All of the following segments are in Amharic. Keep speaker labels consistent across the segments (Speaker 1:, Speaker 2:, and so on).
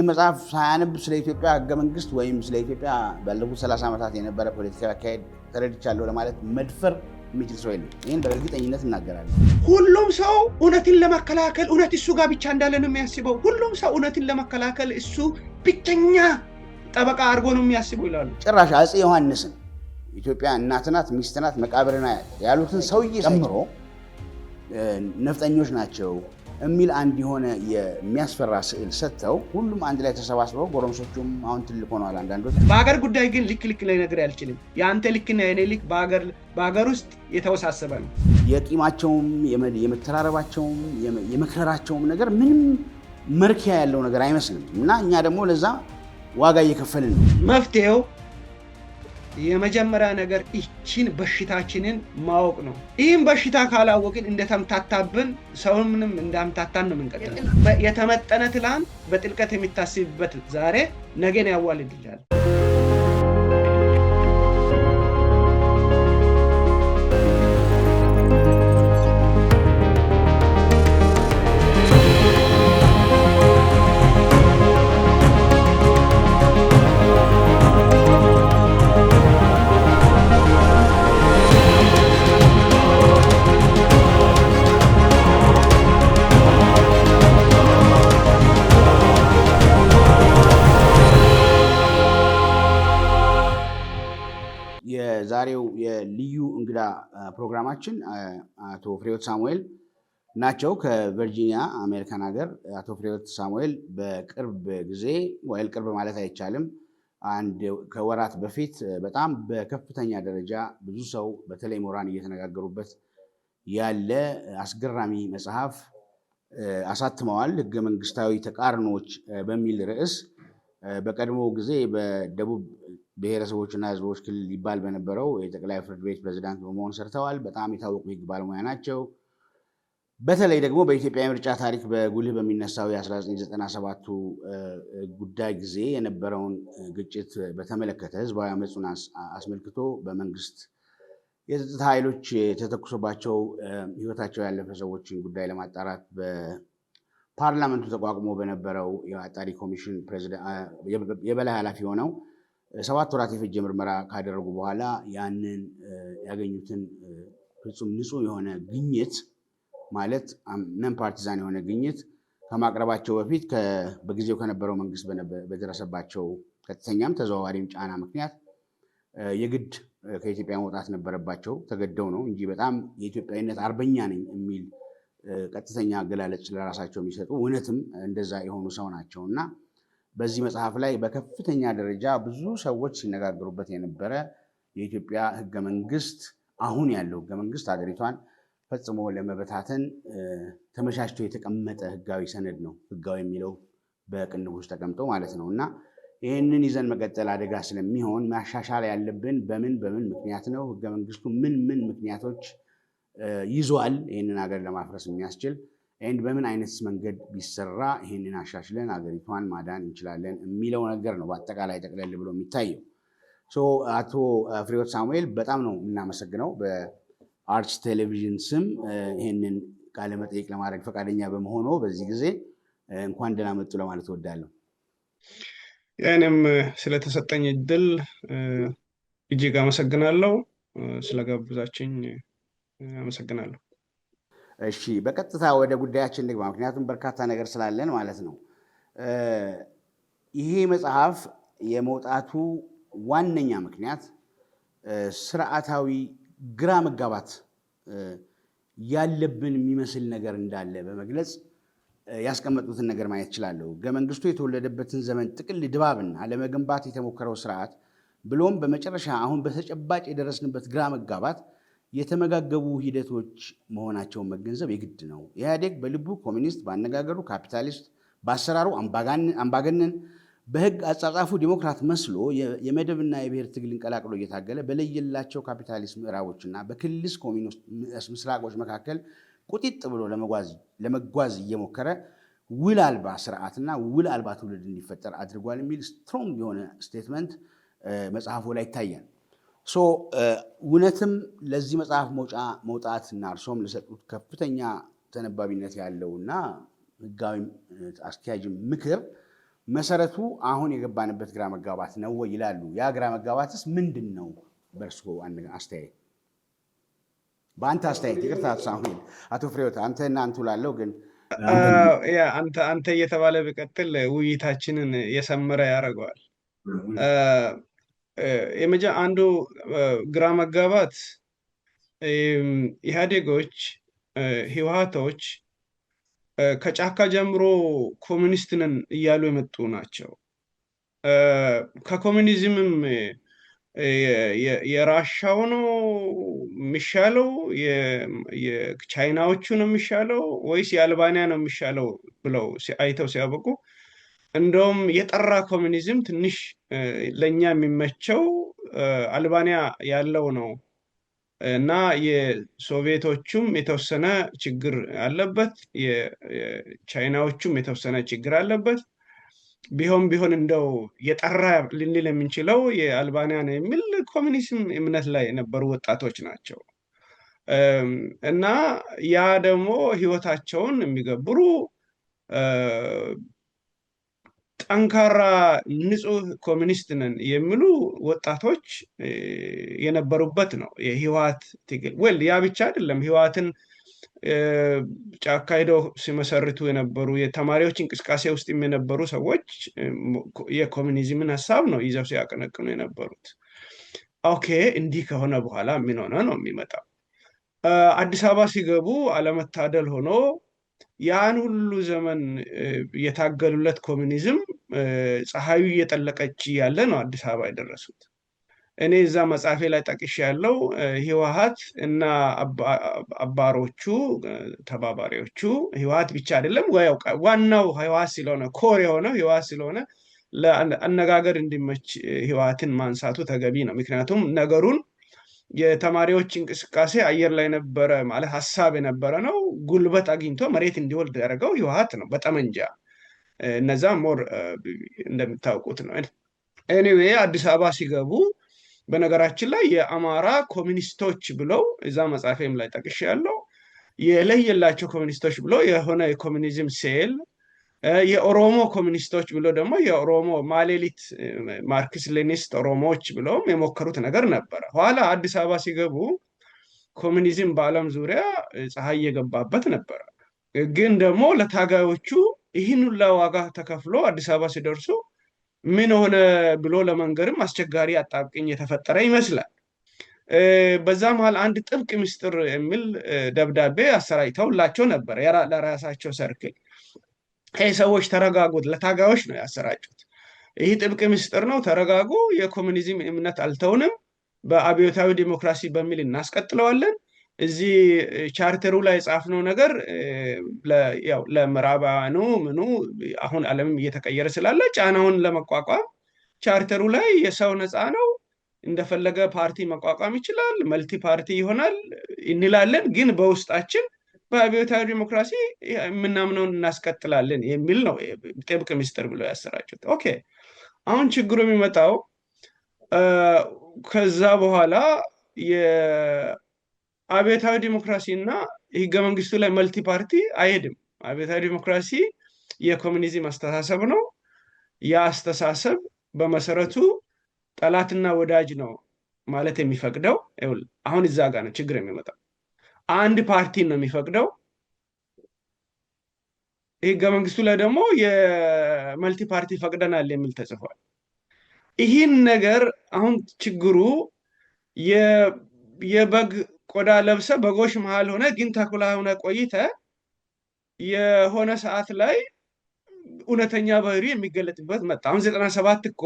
Speaker 1: ይህ መጽሐፍ ሳያነብ ስለ ኢትዮጵያ ህገ መንግስት ወይም ስለ ኢትዮጵያ ባለፉት 30 ዓመታት የነበረ ፖለቲካዊ አካሄድ ተረድቻለሁ ለማለት መድፈር የሚችል ሰው የለም። ይህን በእርግጠኝነት እናገራለሁ።
Speaker 2: ሁሉም ሰው እውነትን ለመከላከል እውነት እሱ ጋር ብቻ እንዳለ ነው የሚያስበው። ሁሉም ሰው እውነትን ለመከላከል እሱ ብቸኛ ጠበቃ አድርጎ ነው የሚያስበው ይላሉ።
Speaker 1: ጭራሽ አፄ ዮሐንስን ኢትዮጵያ እናት ናት ሚስት ናት መቃብርና ያሉትን ሰውዬ ጨምሮ ነፍጠኞች ናቸው የሚል አንድ የሆነ የሚያስፈራ ስዕል ሰጥተው ሁሉም አንድ ላይ ተሰባስበው ጎረምሶቹም አሁን ትልቅ ሆነዋል። አንዳንዶች
Speaker 2: በሀገር ጉዳይ ግን ልክ ላይ ነገር አልችልም። የአንተ ልክና የኔ ልክ በሀገር ውስጥ የተወሳሰበ ነው።
Speaker 1: የቂማቸውም የመተራረባቸውም የመክረራቸውም ነገር ምንም መርኪያ ያለው ነገር አይመስልም እና እኛ ደግሞ ለዛ ዋጋ እየከፈልን ነው።
Speaker 2: መፍትሄው የመጀመሪያ ነገር ይህችን በሽታችንን ማወቅ ነው። ይህን በሽታ ካላወቅን እንደተምታታብን ሰውንም እንዳምታታን ነው የምንቀጥለው። የተመጠነ ትላንት በጥልቀት የሚታስብበት ዛሬ ነገን ያዋልድላል።
Speaker 1: የዛሬው የልዩ እንግዳ ፕሮግራማችን አቶ ፍሬሕይወት ሳሙኤል ናቸው ከቨርጂኒያ አሜሪካን ሀገር። አቶ ፍሬሕይወት ሳሙኤል በቅርብ ጊዜ ወይ ቅርብ ማለት አይቻልም ከወራት በፊት በጣም በከፍተኛ ደረጃ ብዙ ሰው በተለይ ምሁራን እየተነጋገሩበት ያለ አስገራሚ መጽሐፍ አሳትመዋል። ህገ መንግስታዊ ተቃርኖዎች በሚል ርዕስ በቀድሞ ጊዜ በደቡብ ብሔረሰቦችና ህዝቦች ክልል ይባል በነበረው የጠቅላይ ፍርድ ቤት ፕሬዝዳንት በመሆን ሰርተዋል። በጣም የታወቁ ህግ ባለሙያ ናቸው። በተለይ ደግሞ በኢትዮጵያ የምርጫ ታሪክ በጉልህ በሚነሳው የ1997ቱ ጉዳይ ጊዜ የነበረውን ግጭት በተመለከተ ህዝባዊ አመፁን አስመልክቶ በመንግስት የጸጥታ ኃይሎች የተተኩሶባቸው ህይወታቸው ያለፈ ሰዎችን ጉዳይ ለማጣራት በፓርላመንቱ ተቋቁሞ በነበረው የአጣሪ ኮሚሽን የበላይ ኃላፊ ሆነው 7 ወራት የፈጀ ምርመራ ካደረጉ በኋላ ያንን ያገኙትን ፍጹም ንጹህ የሆነ ግኝት ማለት ነን ፓርቲዛን የሆነ ግኝት ከማቅረባቸው በፊት በጊዜው ከነበረው መንግስት በደረሰባቸው ቀጥተኛም ተዘዋዋሪም ጫና ምክንያት የግድ ከኢትዮጵያ መውጣት ነበረባቸው። ተገደው ነው እንጂ በጣም የኢትዮጵያዊነት አርበኛ ነኝ የሚል ቀጥተኛ አገላለጽ ለራሳቸው የሚሰጡ እውነትም እንደዛ የሆኑ ሰው ናቸው እና በዚህ መጽሐፍ ላይ በከፍተኛ ደረጃ ብዙ ሰዎች ሲነጋገሩበት የነበረ የኢትዮጵያ ህገ መንግስት አሁን ያለው ህገ መንግስት ሀገሪቷን ፈጽሞ ለመበታተን ተመቻችቶ የተቀመጠ ህጋዊ ሰነድ ነው። ህጋዊ የሚለው በቅንፍ ውስጥ ተቀምጦ ማለት ነው እና ይህንን ይዘን መቀጠል አደጋ ስለሚሆን ማሻሻል ያለብን በምን ምክንያት ነው፣ ህገ መንግስቱ ምን ምክንያቶች ይዟል ይህንን ሀገር ለማፍረስ የሚያስችል በምን አይነት መንገድ ቢሰራ ይህንን አሻሽለን ሀገሪቷን ማዳን እንችላለን የሚለው ነገር ነው በአጠቃላይ ጠቅለል ብሎ የሚታየው። አቶ ፍሬሕይወት ሳሙኤል በጣም ነው የምናመሰግነው በአርትስ ቴሌቪዥን ስም ይህንን ቃለ መጠይቅ ለማድረግ ፈቃደኛ በመሆኑ በዚህ ጊዜ እንኳን ደህና መጡ ለማለት እወዳለሁ።
Speaker 2: እኔም ስለተሰጠኝ እድል እጅግ አመሰግናለሁ። ስለጋበዛችኝ አመሰግናለሁ።
Speaker 1: እሺ፣ በቀጥታ ወደ ጉዳያችን ልግባ፣ ምክንያቱም በርካታ ነገር ስላለን ማለት ነው። ይሄ መጽሐፍ የመውጣቱ ዋነኛ ምክንያት ስርዓታዊ ግራ መጋባት ያለብን የሚመስል ነገር እንዳለ በመግለጽ ያስቀመጡትን ነገር ማየት እችላለሁ። ህገ መንግስቱ የተወለደበትን ዘመን ጥቅል ድባብና ለመገንባት የተሞከረው ስርዓት ብሎም በመጨረሻ አሁን በተጨባጭ የደረስንበት ግራ መጋባት የተመጋገቡ ሂደቶች መሆናቸውን መገንዘብ የግድ ነው። ኢህአዴግ በልቡ ኮሚኒስት፣ ባነጋገሩ ካፒታሊስት፣ በአሰራሩ አምባገነን፣ በህግ አጻጻፉ ዲሞክራት መስሎ የመደብና የብሔር ትግልን ቀላቅሎ እየታገለ በለየላቸው ካፒታሊስት ምዕራቦችና በክልስ ኮሚኒስት ምስራቆች መካከል ቁጢጥ ብሎ ለመጓዝ እየሞከረ ውል አልባ ስርዓትና ውል አልባ ትውልድ እንዲፈጠር አድርጓል የሚል ስትሮንግ የሆነ ስቴትመንት መጽሐፉ ላይ ይታያል። እውነትም ለዚህ መጽሐፍ መውጣት እና እርሶም ለሰጡት ከፍተኛ ተነባቢነት ያለውና ህጋዊ አስኪያጅ ምክር መሰረቱ አሁን የገባንበት ግራ መጋባት ነው ወይ ይላሉ። ያ ግራ መጋባትስ ምንድን ነው? በእርስዎ አስተያየት፣ በአንተ አስተያየት። ይቅርታ ሳሙኤል፣ አቶ ፍሬሕይወት አንተ እና አንቱ ላለው ግን
Speaker 2: አንተ እየተባለ ቢቀጥል ውይይታችንን የሰመረ ያደርገዋል። አንዱ ግራ መጋባት ኢህአዴጎች፣ ህወሓቶች ከጫካ ጀምሮ ኮሚኒስት ነን እያሉ የመጡ ናቸው። ከኮሚኒዝምም የራሻው ነው የሚሻለው? የቻይናዎቹ ነው የሚሻለው ወይስ የአልባንያ ነው የሚሻለው ብለው አይተው ሲያበቁ እንደውም የጠራ ኮሚኒዝም ትንሽ ለኛ የሚመቸው አልባንያ ያለው ነው እና የሶቪየቶቹም የተወሰነ ችግር አለበት፣ የቻይናዎቹም የተወሰነ ችግር አለበት። ቢሆን እንደው የጠራ ልንል የምንችለው የአልባንያ ነው የሚል ኮሚኒዝም እምነት ላይ የነበሩ ወጣቶች ናቸው። እና ያ ደግሞ ህይወታቸውን የሚገብሩ ጠንካራ ንጹህ ኮሚኒስት ነን የሚሉ ወጣቶች የነበሩበት ነው የህወሓት ትግል። ያ ብቻ አይደለም። ህወሓትን ጫካ ሄደው ሲመሰርቱ የነበሩ የተማሪዎች እንቅስቃሴ ውስጥ የነበሩ ሰዎች የኮሚኒዝምን ሀሳብ ነው ይዘው ሲያቀነቅኑ የነበሩት። ኦኬ፣ እንዲህ ከሆነ በኋላ ምን ሆነ ነው የሚመጣው? አዲስ አበባ ሲገቡ አለመታደል ሆኖ ያን ሁሉ ዘመን የታገሉለት ኮሚኒዝም ፀሐዩ እየጠለቀች ያለ ነው አዲስ አበባ የደረሱት። እኔ እዛ መጽሐፌ ላይ ጠቅሼ ያለው ህወሓት እና አባሮቹ ተባባሪዎቹ፣ ህወሓት ብቻ አይደለም፣ ዋናው ህወሓት ስለሆነ ኮር የሆነው ህወሓት ስለሆነ ለአነጋገር እንዲመች ህወሓትን ማንሳቱ ተገቢ ነው። ምክንያቱም ነገሩን የተማሪዎች እንቅስቃሴ አየር ላይ ነበረ ማለት ሀሳብ የነበረ ነው። ጉልበት አግኝቶ መሬት እንዲወልድ ያደረገው ህወሓት ነው በጠመንጃ። እነዛ ሞር እንደምታውቁት ነው። ኤኒዌይ አዲስ አበባ ሲገቡ በነገራችን ላይ የአማራ ኮሚኒስቶች ብለው እዛ መጽሐፌም ላይ ጠቅሼ ያለው የለየላቸው ኮሚኒስቶች ብሎ የሆነ የኮሚኒዝም ሴል፣ የኦሮሞ ኮሚኒስቶች ብሎ ደግሞ የኦሮሞ ማሌሊት ማርክስ ሌኒስት ኦሮሞዎች ብለውም የሞከሩት ነገር ነበረ። ኋላ አዲስ አበባ ሲገቡ ኮሚኒዝም በዓለም ዙሪያ ፀሐይ የገባበት ነበረ። ግን ደግሞ ለታጋዮቹ ይህን ሁላ ዋጋ ተከፍሎ አዲስ አበባ ሲደርሱ ምን ሆነ ብሎ ለመንገርም አስቸጋሪ አጣብቅኝ የተፈጠረ ይመስላል። በዛ መሃል አንድ ጥብቅ ምስጢር የሚል ደብዳቤ አሰራጭተውላቸው ነበር ለራሳቸው ሰርክል። ሰዎች ተረጋጉት፣ ለታጋዮች ነው ያሰራጩት። ይህ ጥብቅ ምስጢር ነው፣ ተረጋጉ፣ የኮሚኒዝም እምነት አልተውንም፣ በአብዮታዊ ዲሞክራሲ በሚል እናስቀጥለዋለን። እዚህ ቻርተሩ ላይ የጻፍነው ነገር ያው ለምዕራባውያኑ ምኑ አሁን ዓለምም እየተቀየረ ስላለ ጫናውን ለመቋቋም ቻርተሩ ላይ የሰው ነፃ ነው፣ እንደፈለገ ፓርቲ መቋቋም ይችላል፣ መልቲ ፓርቲ ይሆናል እንላለን፣ ግን በውስጣችን በአብዮታዊ ዲሞክራሲ የምናምነውን እናስቀጥላለን የሚል ነው ጥብቅ ምስጢር ብለው ያሰራጩት። ኦኬ፣ አሁን ችግሩ የሚመጣው ከዛ በኋላ የአብዮታዊ ዲሞክራሲ እና ህገ መንግስቱ ላይ መልቲ ፓርቲ አይሄድም። አብዮታዊ ዲሞክራሲ የኮሚኒዝም አስተሳሰብ ነው። ያ አስተሳሰብ በመሰረቱ ጠላትና ወዳጅ ነው ማለት የሚፈቅደው አሁን እዛ ጋር ነው ችግር የሚመጣው። አንድ ፓርቲ ነው የሚፈቅደው። ህገ መንግስቱ ላይ ደግሞ የመልቲ ፓርቲ ፈቅደናል የሚል ተጽፏል። ይህን ነገር አሁን ችግሩ የበግ ቆዳ ለብሰ በጎሽ መሃል ሆነ ግን ተኩላ ሆነ ቆይተ የሆነ ሰዓት ላይ እውነተኛ ባህሪ የሚገለጥበት መጣ። አሁን 97 እኮ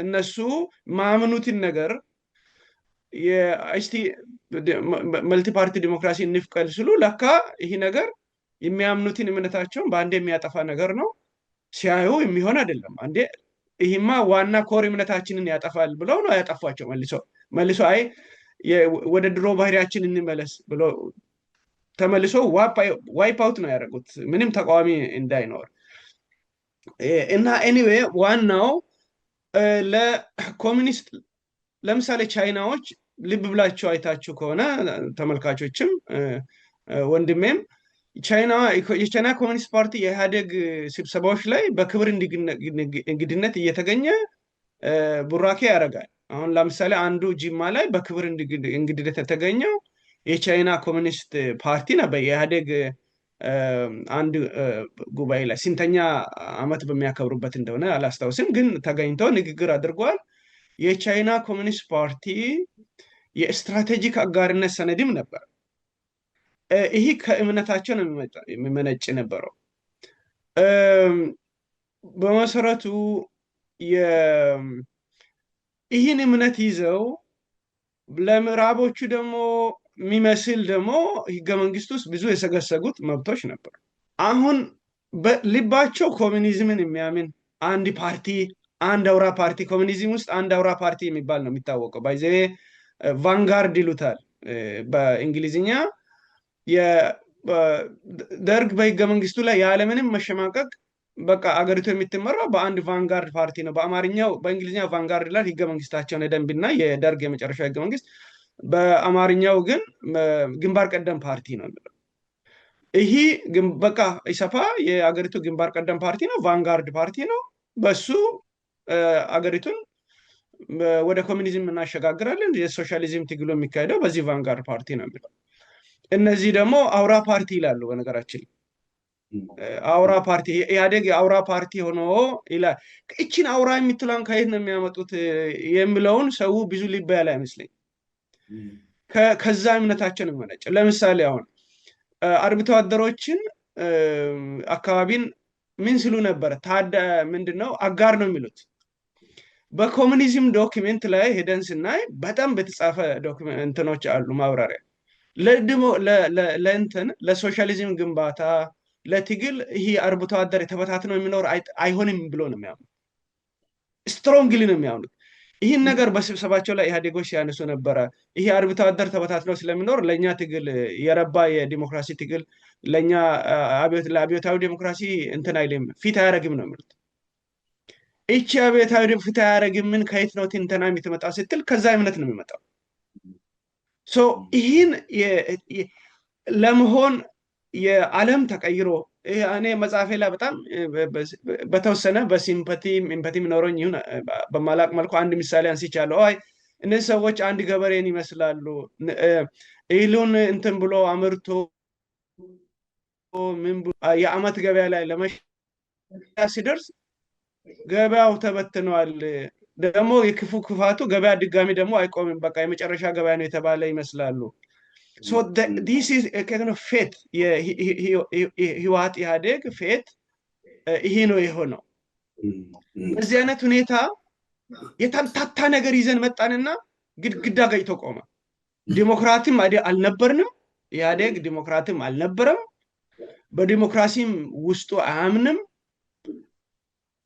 Speaker 2: እነሱ ማምኑትን ነገር መልቲ ፓርቲ ዲሞክራሲ እንፍቀል ስሉ ለካ ይህ ነገር የሚያምኑትን እምነታቸውን በአንድ የሚያጠፋ ነገር ነው። ሲያዩ የሚሆን አይደለም። አንዴ ይህማ ዋና ኮር እምነታችንን ያጠፋል ብለው ነው ያጠፏቸው። መልሶ አይ ወደ ድሮ ባህሪያችን እንመለስ ብሎ ተመልሶ ዋይፕ አውት ነው ያደረጉት፣ ምንም ተቃዋሚ እንዳይኖር እና ኤኒዌይ ዋናው ለኮሚኒስት ለምሳሌ ቻይናዎች ልብ ብላችሁ አይታችሁ ከሆነ ተመልካቾችም ወንድሜም የቻይና ኮሚኒስት ፓርቲ የኢህአዴግ ስብሰባዎች ላይ በክብር እንግድነት እየተገኘ ቡራኬ ያደርጋል። አሁን ለምሳሌ አንዱ ጂማ ላይ በክብር እንግድነት የተገኘው የቻይና ኮሚኒስት ፓርቲ ነበር። የኢህአዴግ አንድ ጉባኤ ላይ ስንተኛ ዓመት በሚያከብሩበት እንደሆነ አላስታውስም፣ ግን ተገኝተው ንግግር አድርጓል። የቻይና ኮሚኒስት ፓርቲ የስትራቴጂክ አጋርነት ሰነድም ነበር። ይህ ከእምነታቸው ነው የሚመነጭ ነበረው። በመሰረቱ ይህን እምነት ይዘው ለምዕራቦቹ ደግሞ የሚመስል ደግሞ ህገ መንግስት ውስጥ ብዙ የሰገሰጉት መብቶች ነበሩ። አሁን በልባቸው ኮሚኒዝምን የሚያምን አንድ ፓርቲ፣ አንድ አውራ ፓርቲ፣ ኮሚኒዝም ውስጥ አንድ አውራ ፓርቲ የሚባል ነው የሚታወቀው። ባይዘ ቫንጋርድ ይሉታል በእንግሊዝኛ። ደርግ በህገ መንግስቱ ላይ ያለምንም መሸማቀቅ በቃ አገሪቱ የምትመራው በአንድ ቫንጋርድ ፓርቲ ነው። በአማርኛው በእንግሊዝኛ ቫንጋርድ ይላል ህገ መንግስታቸውን የደንብና የደርግ የመጨረሻ ህገ መንግስት። በአማርኛው ግን ግንባር ቀደም ፓርቲ ነው የሚለው። ይህ በቃ ኢሰፓ የአገሪቱ ግንባር ቀደም ፓርቲ ነው፣ ቫንጋርድ ፓርቲ ነው። በሱ አገሪቱን ወደ ኮሚኒዝም እናሸጋግራለን፣ የሶሻሊዝም ትግሉ የሚካሄደው በዚህ ቫንጋርድ ፓርቲ ነው የሚለው። እነዚህ ደግሞ አውራ ፓርቲ ይላሉ። በነገራችን አውራ ፓርቲ ኢህአዴግ የአውራ ፓርቲ ሆኖ ይላል። እቺን አውራ የምትለውን ከየት ነው የሚያመጡት የሚለውን ሰው ብዙ ልብ ያለ አይመስለኝ። ከዛ እምነታችን መነጨ። ለምሳሌ አሁን አርብቶ አደሮችን አካባቢን ምን ሲሉ ነበር? ምንድነው አጋር ነው የሚሉት። በኮሚኒዝም ዶክመንት ላይ ሄደን ስናይ በጣም በተጻፈ ዶክመንቶች አሉ ማብራሪያ ለእንትን ለሶሻሊዝም ግንባታ ለትግል ይሄ አርብቶ አደር የተበታትኖ የሚኖር አይሆንም ብሎ ነው የሚያምኑት። ስትሮንግሊ ነው የሚያምኑት። ይህን ነገር በስብሰባቸው ላይ ኢህአዴጎች ሲያነሱ ነበረ። ይሄ አርብቶ አደር ተበታትኖ ስለሚኖር ለእኛ ትግል የረባ የዲሞክራሲ ትግል ለእኛ ለአብዮታዊ ዲሞክራሲ እንትን አይልም ፊት አያደርግም ነው የሚሉት። ይቺ አብዮታዊ ፊት አያደርግምን ከየት ነው ትንተና የምትመጣው ስትል ከዛ እምነት ነው የሚመጣው። ይህን ለመሆን የዓለም ተቀይሮ እኔ መጽሐፌ ላይ በጣም በተወሰነ በሲምፓቲ ኖሮኝ ይሁን በማላቅ መልኩ አንድ ምሳሌ አንስቻለሁ። እነዚህ ሰዎች አንድ ገበሬን ይመስላሉ። እህሉን እንትን ብሎ አምርቶ የዓመት ገበያ ላይ ለመሸጥ ሲደርስ ገበያው ተበትኗል። ደግሞ የክፉ ክፋቱ ገበያ ድጋሚ ደግሞ አይቆምም፣ በቃ የመጨረሻ ገበያ ነው የተባለ ይመስላሉ። this is a kind of fate የህወሓት ኢህአዴግ ፌት ይሄ ነው የሆነው። በዚህ አይነት ሁኔታ የተምታታ ነገር ይዘን መጣንና ግድግዳ ገጭቶ ቆመ። ዲሞክራቲም አልነበርንም፣ ኢህአዴግ ዲሞክራቲም አልነበረም፣ በዲሞክራሲም ውስጡ አያምንም።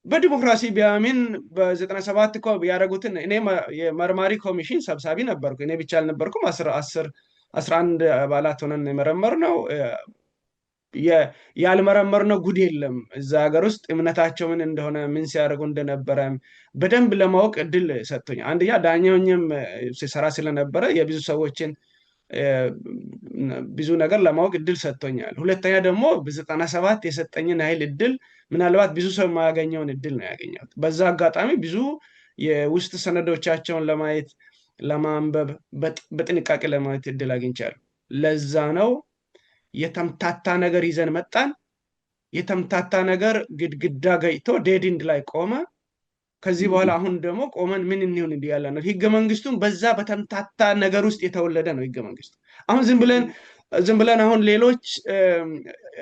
Speaker 2: በዲሞክራሲ ቢያምን በ97 እኮ ያደረጉትን እኔ የመርማሪ ኮሚሽን ሰብሳቢ ነበርኩ። እኔ ብቻ አልነበርኩም፣ 11 አባላት ሆነን የመረመርነው። ያልመረመርነው ጉድ የለም። እዛ ሀገር ውስጥ እምነታቸው ምን እንደሆነ ምን ሲያደርጉ እንደነበረ በደንብ ለማወቅ እድል ሰጥቶኝ፣ አንደኛ ዳኛውኝም ሲሰራ ስለነበረ የብዙ ሰዎችን ብዙ ነገር ለማወቅ እድል ሰጥቶኛል። ሁለተኛ ደግሞ በ97 የሰጠኝን ኃይል እድል ምናልባት ብዙ ሰው የማያገኘውን እድል ነው ያገኘሁት። በዛ አጋጣሚ ብዙ የውስጥ ሰነዶቻቸውን ለማየት ለማንበብ በጥንቃቄ ለማየት እድል አግኝቻለሁ። ለዛ ነው የተምታታ ነገር ይዘን መጣን። የተምታታ ነገር ግድግዳ ገጭቶ ዴድ ኢንድ ላይ ቆመ። ከዚህ በኋላ አሁን ደግሞ ቆመን ምን እንሆን እንዲያለ ነው። ህገ መንግስቱን በዛ በተምታታ ነገር ውስጥ የተወለደ ነው ህገ መንግስቱ። አሁን ዝም ብለን አሁን ሌሎች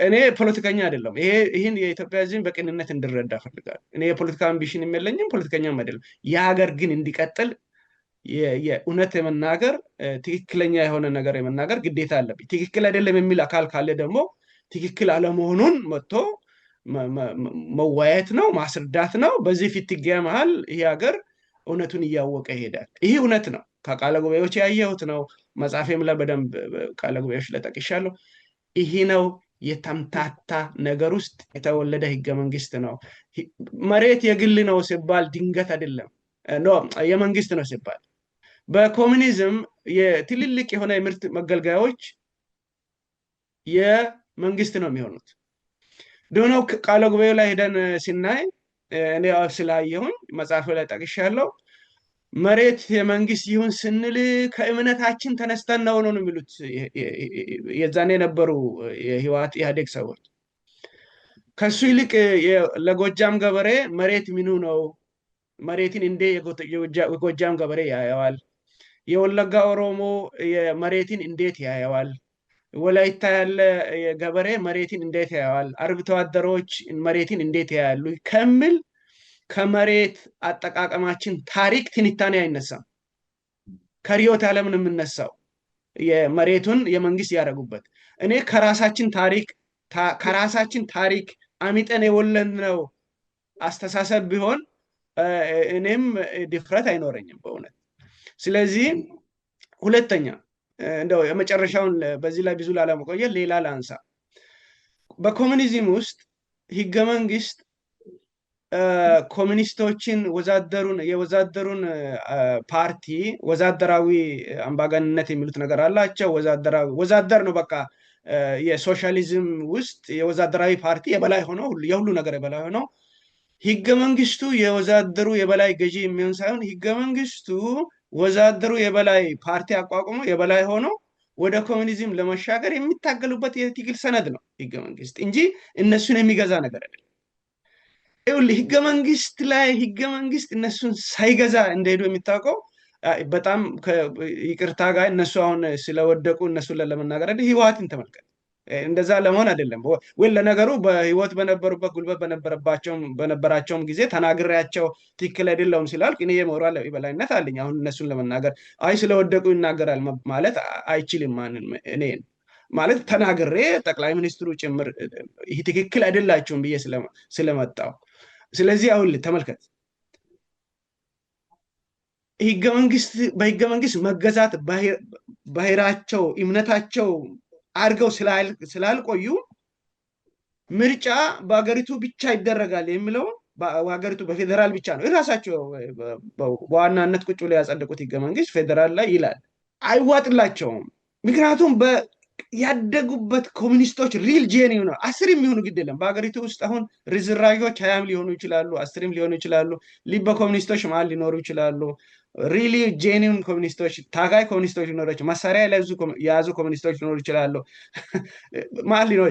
Speaker 2: እኔ ፖለቲከኛ አይደለም። ይህን የኢትዮጵያ ህዝብ በቅንነት እንድረዳ ፈልጋለሁ። እኔ የፖለቲካ አምቢሽን የለኝም፣ ፖለቲከኛም አይደለም። የሀገር ግን እንዲቀጥል የእውነት የመናገር ትክክለኛ የሆነ ነገር የመናገር ግዴታ አለብኝ። ትክክል አይደለም የሚል አካል ካለ ደግሞ ትክክል አለመሆኑን መጥቶ መወያየት ነው፣ ማስረዳት ነው። በዚህ ፍትጊያ መሃል ይሄ ሀገር እውነቱን እያወቀ ይሄዳል። ይሄ እውነት ነው። ከቃለ ጉባኤዎች ያየሁት ነው። መጽሐፌም ላይ በደንብ ቃለ ጉባኤዎች ላይ ጠቅሻለሁ። ይሄ ነው የተምታታ ነገር ውስጥ የተወለደ ህገ መንግስት ነው። መሬት የግል ነው ሲባል ድንገት አይደለም፣ የመንግስት ነው ሲባል። በኮሚኒዝም የትልልቅ የሆነ የምርት መገልገያዎች መንግስት ነው የሚሆኑት። ደሆነ ቃለ ጉባኤው ላይ ሄደን ሲናይ እኔ ስላየሁኝ መጽሐፉ ላይ ጠቅሻለሁ። መሬት የመንግስት ይሁን ስንል ከእምነታችን ተነስተን ነው የሚሉት የዛኔ የነበሩ የህወሓት ኢህአዴግ ሰዎች። ከሱ ይልቅ ለጎጃም ገበሬ መሬት ምኑ ነው? መሬትን እንዴ የጎጃም ገበሬ ያየዋል? የወለጋ ኦሮሞ መሬትን እንዴት ያየዋል? ወላይታ ያለ ገበሬ መሬትን እንዴት ያየዋል? አርብቶ አደሮች መሬትን እንዴት ያያሉ? ከሚል ከመሬት አጠቃቀማችን ታሪክ ትንታኔ አይነሳም። ከርዕዮተ ዓለም ነው የምነሳው የመሬቱን የመንግስት ያደረጉበት። እኔ ከራሳችን ታሪክ አሚጠን የወለድነው አስተሳሰብ ቢሆን እኔም ድፍረት አይኖረኝም በእውነት። ስለዚህ ሁለተኛ እንደው የመጨረሻውን በዚህ ላይ ብዙ ላለመቆየት ሌላ ላንሳ። በኮሙኒዝም ውስጥ ህገ መንግስት ኮሙኒስቶችን የወዛደሩን ፓርቲ ወዛደራዊ አምባገነንነት የሚሉት ነገር አላቸው። ወዛደር ነው በቃ የሶሻሊዝም ውስጥ የወዛደራዊ ፓርቲ የበላይ ሆኖ የሁሉ ነገር የበላይ ሆኖ ህገ መንግስቱ የወዛደሩ የበላይ ገዢ የሚሆን ሳይሆን ህገ መንግስቱ ወዛደሩ የበላይ ፓርቲ አቋቁሞ የበላይ ሆኖ ወደ ኮሙኒዝም ለመሻገር የሚታገሉበት የትግል ሰነድ ነው ህገ መንግስት እንጂ እነሱን የሚገዛ ነገር አይደለም። ህገ መንግስት እነሱን ሳይገዛ እንደሄዱ የሚታወቀው በጣም ይቅርታ ጋር እነሱ አሁን ስለወደቁ እነሱን ለመናገር አይደል፣ ህወሓትን ተመልከት። እንደዛ ለመሆን አይደለም ወይ ለነገሩ በህይወት በነበሩበት ጉልበት በነበራቸውም ጊዜ ተናግሬያቸው ትክክል አይደለውም ስላልክ እኔ የሞራል የበላይነት አለኝ። አሁን እነሱን ለመናገር ስለወደቁ ይናገራል ማለት አይችልም። እኔ ማለት ተናግሬ ጠቅላይ ሚኒስትሩ ጭምር ይህ ትክክል አይደላቸውም ብዬ ስለመጣው። ስለዚህ አሁን ተመልከት፣ በህገ መንግስት መገዛት ባህራቸው እምነታቸው አድርገው ስላልቆዩ ምርጫ በሀገሪቱ ብቻ ይደረጋል የሚለውን በሀገሪቱ በፌዴራል ብቻ ነው እራሳቸው በዋናነት ቁጭ ብለው ያጸደቁት ህገ መንግስት ፌዴራል ላይ ይላል። አይዋጥላቸውም። ምክንያቱም ያደጉበት ኮሙኒስቶች ሪል ጄኒው ነው። 10 የሚሆኑ ግድ የለም በሀገሪቱ ውስጥ አሁን ርዝራዦች 20 ሊሆኑ ይችላሉ፣ 10 ሊሆኑ ይችላሉ። ሊበ ኮሙኒስቶች መሀል ሊኖሩ ይችላሉ። ሪሊ ጄኒውን ኮሙኒስቶች፣ ታጋይ ኮሙኒስቶች ሊኖሩ ይችላሉ። መሳሪያ የያዙ ኮሙኒስቶች ሊኖሩ ይችላሉ መሀል ሊኖሩ።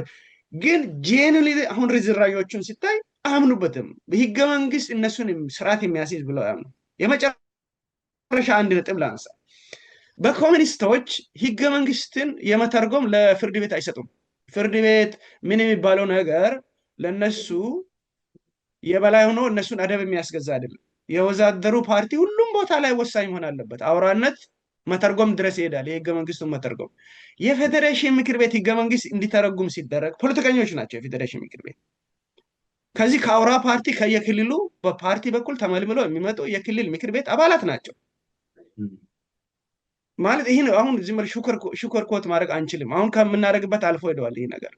Speaker 2: ግን ጄኒውን አሁን ርዝራዦቹን ሲታይ አያምኑበትም። በህገ መንግስት እነሱን ስርዓት የሚያስይዝ ብለው አያምኑ። የመጨረሻ አንድ ነጥብ ላንሳ። በኮሙኒስቶች ህገ መንግስትን የመተርጎም ለፍርድ ቤት አይሰጡም። ፍርድ ቤት ምን የሚባለው ነገር ለነሱ የበላይ ሆኖ እነሱን አደብ የሚያስገዛ አይደለም። የወዛደሩ ፓርቲ ሁሉም ቦታ ላይ ወሳኝ መሆን አለበት። አውራነት መተርጎም ድረስ ይሄዳል። የህገ መንግስቱን መተርጎም የፌዴሬሽን ምክር ቤት ህገ መንግስት እንዲተረጉም ሲደረግ ፖለቲከኞች ናቸው የፌዴሬሽን ምክር ቤት። ከዚህ ከአውራ ፓርቲ ከየክልሉ በፓርቲ በኩል ተመልምለው የሚመጡ የክልል ምክር ቤት አባላት ናቸው። ማለት ይሄ ነው። አሁን ዝም ብለን ሹከር ኮት ማድረግ አንችልም። አሁን ከምናደርግበት አልፎ ሄደዋል ይሄ ነገር።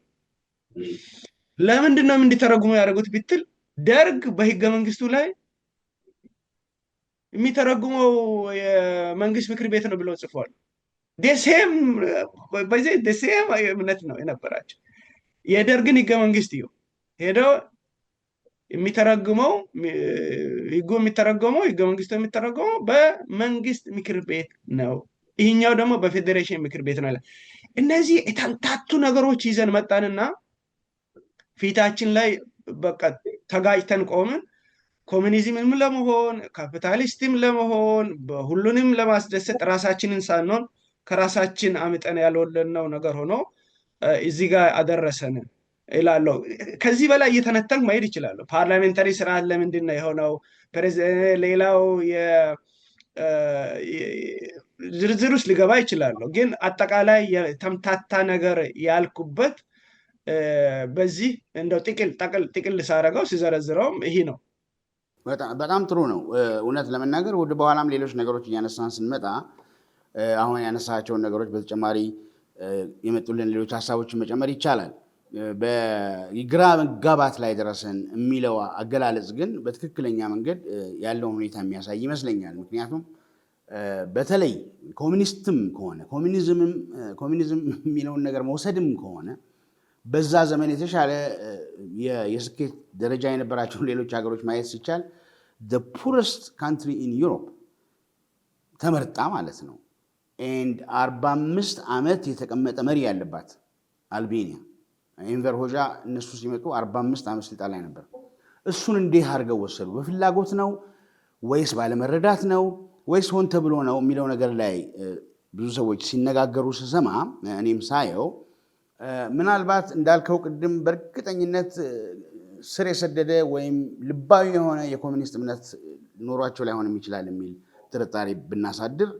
Speaker 2: ለምንድን ነው እንዲተረጉሙ ያደረጉት ብትል ደርግ በህገ መንግስቱ ላይ የሚተረጉመው የመንግስት ምክር ቤት ነው ብለው ጽፏል። ደሴም እምነት ነው የነበራቸው። የደርግን ህገ መንግስት ሄደው የሚተረጉመው ህገ መንግስቱ የሚተረጉመው በመንግስት ምክር ቤት ነው። ይህኛው ደግሞ በፌዴሬሽን ምክር ቤት ነው። እነዚህ የተምታቱ ነገሮች ይዘን መጣንና ፊታችን ላይ በቃ ተጋጭተን ቆምን። ኮሙኒዝምም ለመሆን ካፒታሊስትም ለመሆን በሁሉንም ለማስደሰት ራሳችንን ሳንሆን ከራሳችን አምጠን ያልወለድነው ነገር ሆኖ እዚህ ጋር አደረሰን እላለሁ። ከዚህ በላይ እየተነተንኩ መሄድ ይችላለሁ። ፓርላሜንታሪ ስርዓት ለምንድን ነው የሆነው? ሌላው ዝርዝር ውስጥ ሊገባ ይችላለሁ። ግን አጠቃላይ የተምታታ ነገር ያልኩበት በዚህ እንደው ጥቅል ሳረገው ሲዘረዝረውም ይሄ ነው።
Speaker 1: በጣም ጥሩ ነው። እውነት ለመናገር ወደ በኋላም ሌሎች ነገሮች እያነሳን ስንመጣ አሁን ያነሳቸውን ነገሮች በተጨማሪ የመጡልን ሌሎች ሀሳቦችን መጨመር ይቻላል። በግራ መጋባት ላይ ደረሰን የሚለው አገላለጽ ግን በትክክለኛ መንገድ ያለውን ሁኔታ የሚያሳይ ይመስለኛል። ምክንያቱም በተለይ ኮሚኒስትም ከሆነ ኮሚኒዝም የሚለውን ነገር መውሰድም ከሆነ በዛ ዘመን የተሻለ የስኬት ደረጃ የነበራቸውን ሌሎች ሀገሮች ማየት ሲቻል the poorest country in Europe ተመርጣ ማለት ነው። and 45 ዓመት የተቀመጠ መሪ ያለባት አልቤኒያ ኢንቨር ሆጃ እነሱ ሲመጡ 45 ዓመት ስልጣን ላይ ነበር። እሱን እንዲህ አድርገው ወሰዱ። በፍላጎት ነው ወይስ ባለመረዳት ነው ወይስ ሆን ተብሎ ነው የሚለው ነገር ላይ ብዙ ሰዎች ሲነጋገሩ ስሰማ እኔም ሳየው ምናልባት እንዳልከው ቅድም በእርግጠኝነት ስር የሰደደ ወይም ልባዊ የሆነ የኮሚኒስት እምነት ኖሯቸው ላይሆንም ይችላል የሚል ጥርጣሬ ብናሳድር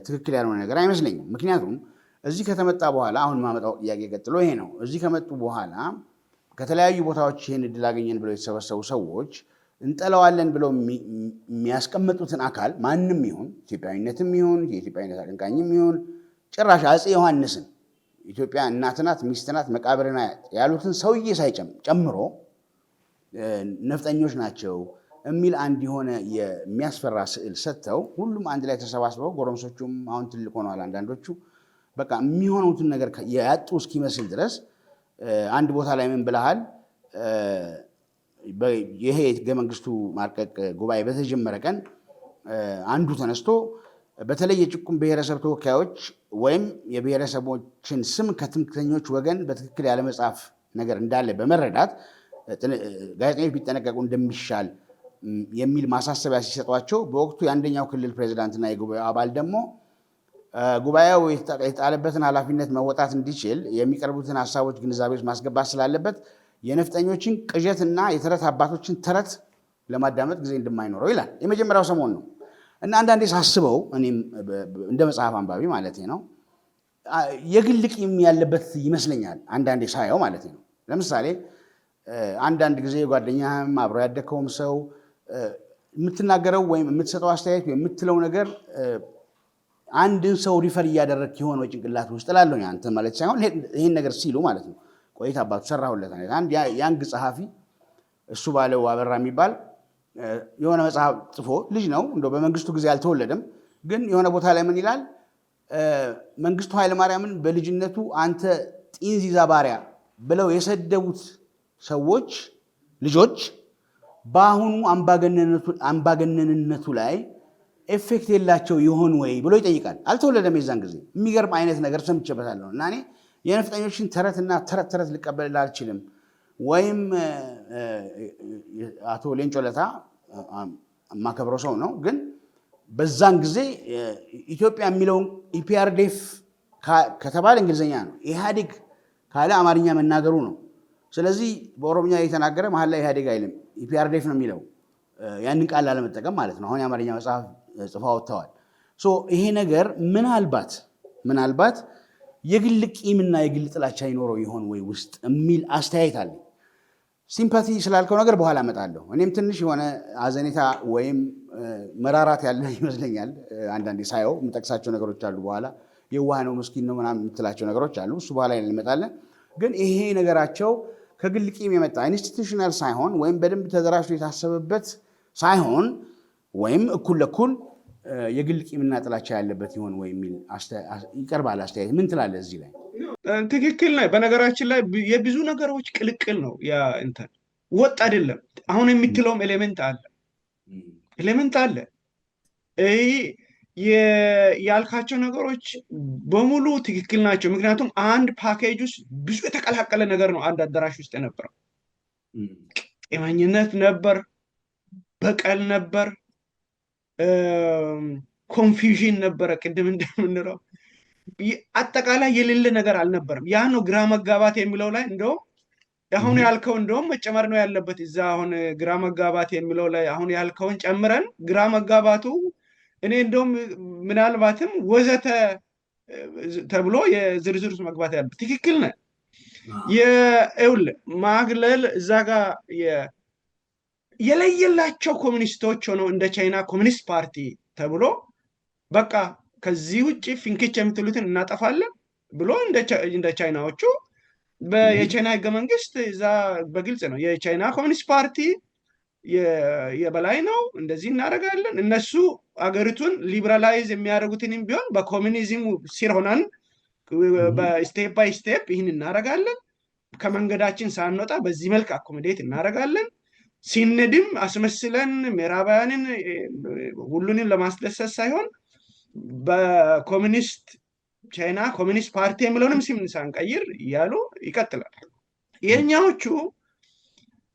Speaker 1: ትክክል ያልሆነ ነገር አይመስለኝም። ምክንያቱም እዚህ ከተመጣ በኋላ አሁን ማመጣው ጥያቄ ቀጥሎ ይሄ ነው። እዚህ ከመጡ በኋላ ከተለያዩ ቦታዎች ይሄን እድል አገኘን ብለው የተሰበሰቡ ሰዎች እንጠለዋለን ብለው የሚያስቀምጡትን አካል ማንም ይሁን ኢትዮጵያዊነትም ይሁን የኢትዮጵያዊነት አቀንቃኝም ይሁን ጭራሽ አፄ ዮሐንስን ኢትዮጵያ እናት ናት ሚስት ናት መቃብር ናት ያሉትን ሰውዬ ሳይጨምሮ ነፍጠኞች ናቸው የሚል አንድ የሆነ የሚያስፈራ ስዕል ሰጥተው ሁሉም አንድ ላይ ተሰባስበው ጎረምሶቹም አሁን ትልቅ ሆነዋል አንዳንዶቹ በቃ የሚሆነውትን ነገር ያጡ እስኪመስል ድረስ አንድ ቦታ ላይ ምን ብለሃል ይሄ የሕገ መንግስቱ ማርቀቅ ጉባኤ በተጀመረ ቀን አንዱ ተነስቶ በተለይ የጭቁን ብሔረሰብ ተወካዮች ወይም የብሔረሰቦችን ስም ከትምክህተኞች ወገን በትክክል ያለመጻፍ ነገር እንዳለ በመረዳት ጋዜጠኞች ቢጠነቀቁ እንደሚሻል የሚል ማሳሰቢያ ሲሰጧቸው በወቅቱ የአንደኛው ክልል ፕሬዝዳንትና የጉባኤው አባል ደግሞ ጉባኤው የተጣለበትን ኃላፊነት መወጣት እንዲችል የሚቀርቡትን ሀሳቦች ግንዛቤ ውስጥ ማስገባት ስላለበት የነፍጠኞችን ቅዠትና የተረት አባቶችን ተረት ለማዳመጥ ጊዜ እንደማይኖረው ይላል። የመጀመሪያው ሰሞን ነው እና አንዳንዴ ሳስበው እኔም እንደ መጽሐፍ አንባቢ ማለት ነው የግል ቂም ያለበት ይመስለኛል አንዳንዴ ሳየው ማለት ነው። ለምሳሌ አንዳንድ ጊዜ ጓደኛህም አብሮ ያደከውም ሰው የምትናገረው ወይም የምትሰጠው አስተያየት ወይም የምትለው ነገር አንድን ሰው ሪፈር እያደረግክ የሆነ ጭንቅላት ውስጥ ላለሁ አንተ ማለት ሳይሆን ይሄን ነገር ሲሉ ማለት ነው ቆይታ አባቱ ሰራሁለት አንድ ያንግ ጸሐፊ እሱ ባለው አበራ የሚባል የሆነ መጽሐፍ ጽፎ ልጅ ነው እንደው በመንግስቱ ጊዜ አልተወለደም ግን የሆነ ቦታ ላይ ምን ይላል መንግስቱ ኃይለማርያምን በልጅነቱ አንተ ጢንዚዛ ባሪያ ብለው የሰደቡት ሰዎች ልጆች በአሁኑ አምባገነንነቱ ላይ ኤፌክት የላቸው ይሆን ወይ ብሎ ይጠይቃል። አልተወለደም የዛን ጊዜ። የሚገርም አይነት ነገር ሰምቼበታለሁ እና እኔ የነፍጠኞችን ተረትና ተረት ልቀበል አልችልም። ወይም አቶ ሌንጮ ለታ የማከብረው ሰው ነው ግን በዛን ጊዜ ኢትዮጵያ የሚለውን ኢፒአርዴፍ ከተባለ እንግሊዝኛ ነው ኢህአዴግ ካለ አማርኛ መናገሩ ነው። ስለዚህ በኦሮምኛ የተናገረ መሀል ላይ ኢህአዴግ አይልም ኢፒአርዴፍ ነው የሚለው ያንን ቃል ላለመጠቀም ማለት ነው። አሁን የአማርኛ መጽሐፍ ጽፈው ወጥተዋል። ይሄ ነገር ምናልባት የግል ቂምና የግል ጥላቻ ይኖረው ይሆን ወይ ውስጥ የሚል አስተያየት አለ። ሲምፓቲ ስላልከው ነገር በኋላ እመጣለሁ። እኔም ትንሽ የሆነ አዘኔታ ወይም መራራት ያለ ይመስለኛል አንዳንዴ ሳየው የምጠቅሳቸው ነገሮች አሉ። በኋላ የዋህ ነው ምስኪን ነው ምናምን የምትላቸው ነገሮች አሉ። እሱ በኋላ እንመጣለን። ግን ይሄ ነገራቸው ከግል ቂም የመጣ ኢንስቲቱሽናል ሳይሆን ወይም በደንብ ተደራጅቶ የታሰበበት ሳይሆን ወይም እኩል ለኩል የግል ቂምና ጥላቻ ያለበት ይሆን ወይ የሚል ይቀርባል አስተያየት። ምን ትላለህ እዚህ ላይ?
Speaker 2: ትክክል ነው። በነገራችን ላይ የብዙ ነገሮች ቅልቅል ነው። ያ እንትን ወጥ አይደለም። አሁን የምትለውም ኤሌመንት አለ። ያልካቸው ነገሮች በሙሉ ትክክል ናቸው። ምክንያቱም አንድ ፓኬጅ ውስጥ ብዙ የተቀላቀለ ነገር ነው። አንድ አዳራሽ ውስጥ የነበረው ቂመኝነት ነበር፣ በቀል ነበር፣ ኮንፊውዥን ነበረ። ቅድም እንደምንለው አጠቃላይ የሌለ ነገር አልነበረም። ያ ነው ግራ መጋባት የሚለው ላይ እንደውም አሁን ያልከው እንደውም መጨመር ነው ያለበት። እዛ አሁን ግራ መጋባት የሚለው ላይ አሁን ያልከውን ጨምረን ግራ መጋባቱ እኔ እንደውም ምናልባትም ወዘተ ተብሎ የዝርዝር ውስጥ መግባት ያለበት ትክክል ነው። ማግለል እዛ ጋር የለየላቸው ኮሚኒስቶች ሆነው እንደ ቻይና ኮሚኒስት ፓርቲ ተብሎ በቃ ከዚህ ውጭ ፍንክች የምትሉትን እናጠፋለን ብሎ እንደ ቻይናዎቹ የቻይና ህገ መንግስት እዛ በግልጽ ነው የቻይና ኮሚኒስት ፓርቲ የበላይ ነው፣ እንደዚህ እናደርጋለን። እነሱ አገሪቱን ሊበራላይዝ የሚያደርጉትንም ቢሆን በኮሚኒዝም ስር ሆነን በስቴፕ ባይ ስቴፕ ይህን እናደርጋለን። ከመንገዳችን ሳንወጣ በዚህ መልክ አኮሞዴት እናደርጋለን። ሲንድም አስመስለን ምዕራባውያንን ሁሉንም ለማስደሰት ሳይሆን በኮሚኒስት ቻይና ኮሚኒስት ፓርቲ የሚለውንም ስም ሳንቀይር እያሉ ይቀጥላል። የኛዎቹ